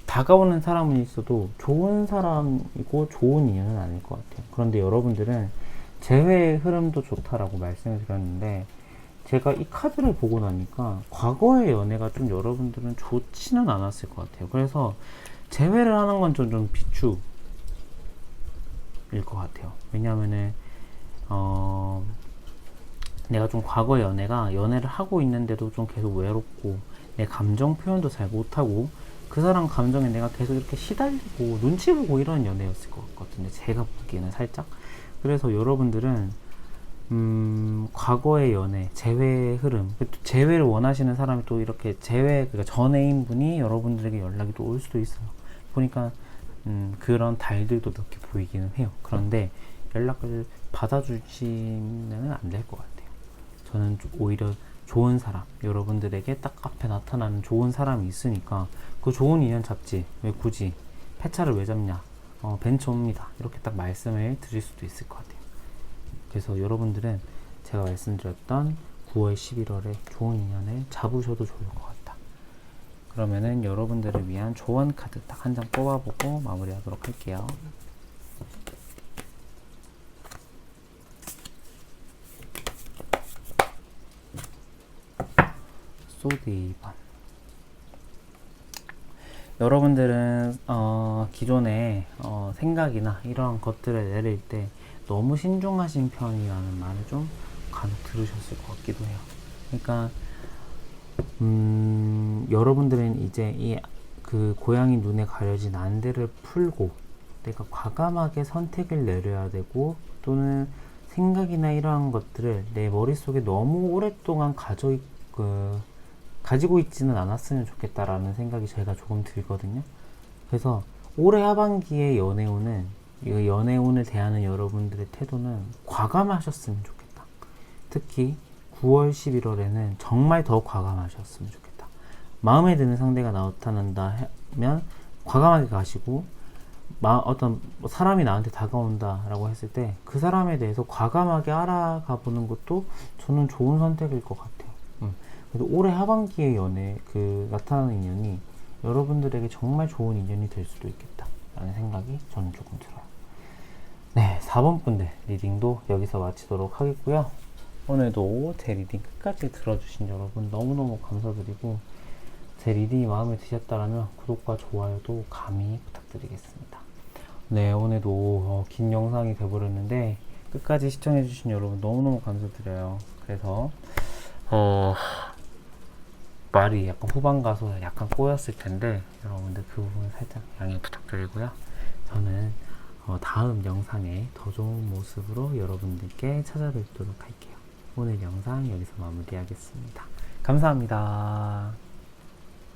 다가오는 사람은 있어도 좋은 사람이고 좋은 인연은 아닐 것 같아요. 그런데 여러분들은 재회의 흐름도 좋다라고 말씀을 드렸는데 제가 이 카드를 보고 나니까 과거의 연애가 좀 여러분들은 좋지는 않았을 것 같아요. 그래서 재회를 하는 건 좀 비추일 것 같아요. 왜냐하면은 내가 좀 과거 연애를 하고 있는데도 좀 계속 외롭고 내 감정 표현도 잘 못하고 그 사람 감정에 내가 계속 이렇게 시달리고 눈치 보고 이런 연애였을 것 같거든요. 제가 보기에는 살짝. 그래서 여러분들은 과거의 연애, 재회의 흐름, 재회를 원하시는 사람이 또 이렇게 그러니까 전 애인분이 여러분들에게 연락이 또 올 수도 있어요. 보니까 그런 달들도 몇 개 보이기는 해요. 그런데 연락을 받아주시면 안 될 것 같아요. 저는 오히려 좋은 사람, 여러분들에게 딱 앞에 나타나는 좋은 사람이 있으니까 그 좋은 인연 잡지 왜 굳이 패차를 왜 잡냐, 벤츠 옵니다 이렇게 딱 말씀을 드릴 수도 있을 것 같아요. 그래서 여러분들은 제가 말씀드렸던 9월 11월에 좋은 인연을 잡으셔도 좋을 것 같다. 그러면은 여러분들을 위한 조언 카드 딱 한 장 뽑아보고 마무리하도록 할게요. 소드 2번. 여러분들은 기존에 생각이나 이러한 것들을 내릴 때 너무 신중하신 편이라는 말을 좀 간혹 들으셨을 것 같기도 해요. 그러니까 여러분들은 이제 그 고양이 눈에 가려진 안대를 풀고 내가 과감하게 선택을 내려야 되고 또는 생각이나 이러한 것들을 내 머릿속에 너무 오랫동안 가지고 있지는 않았으면 좋겠다라는 생각이 제가 조금 들거든요. 그래서 올해 하반기에 연애운을 대하는 여러분들의 태도는 과감하셨으면 좋겠다. 특히 9월, 11월에는 정말 더 과감하셨으면 좋겠다. 마음에 드는 상대가 나타난다 하면 과감하게 가시고 어떤 사람이 나한테 다가온다라고 했을 때 그 사람에 대해서 과감하게 알아가 보는 것도 저는 좋은 선택일 것 같아요. 그래서 올해 하반기에 나타나는 인연이 여러분들에게 정말 좋은 인연이 될 수도 있겠다라는 생각이 저는 조금 들어요. 네, 4번 분들 리딩도 여기서 마치도록 하겠고요. 오늘도 제 리딩 끝까지 들어주신 여러분 너무너무 감사드리고 제 리딩이 마음에 드셨다면 구독과 좋아요도 감히 부탁드리겠습니다. 네, 오늘도 긴 영상이 돼버렸는데 끝까지 시청해주신 여러분 너무너무 감사드려요. 그래서 말이 약간 후반 가서 약간 꼬였을 텐데 여러분들 그 부분 살짝 양해 부탁드리고요. 저는 다음 영상에 더 좋은 모습으로 여러분들께 찾아뵙도록 할게요. 오늘 영상 여기서 마무리하겠습니다. 감사합니다.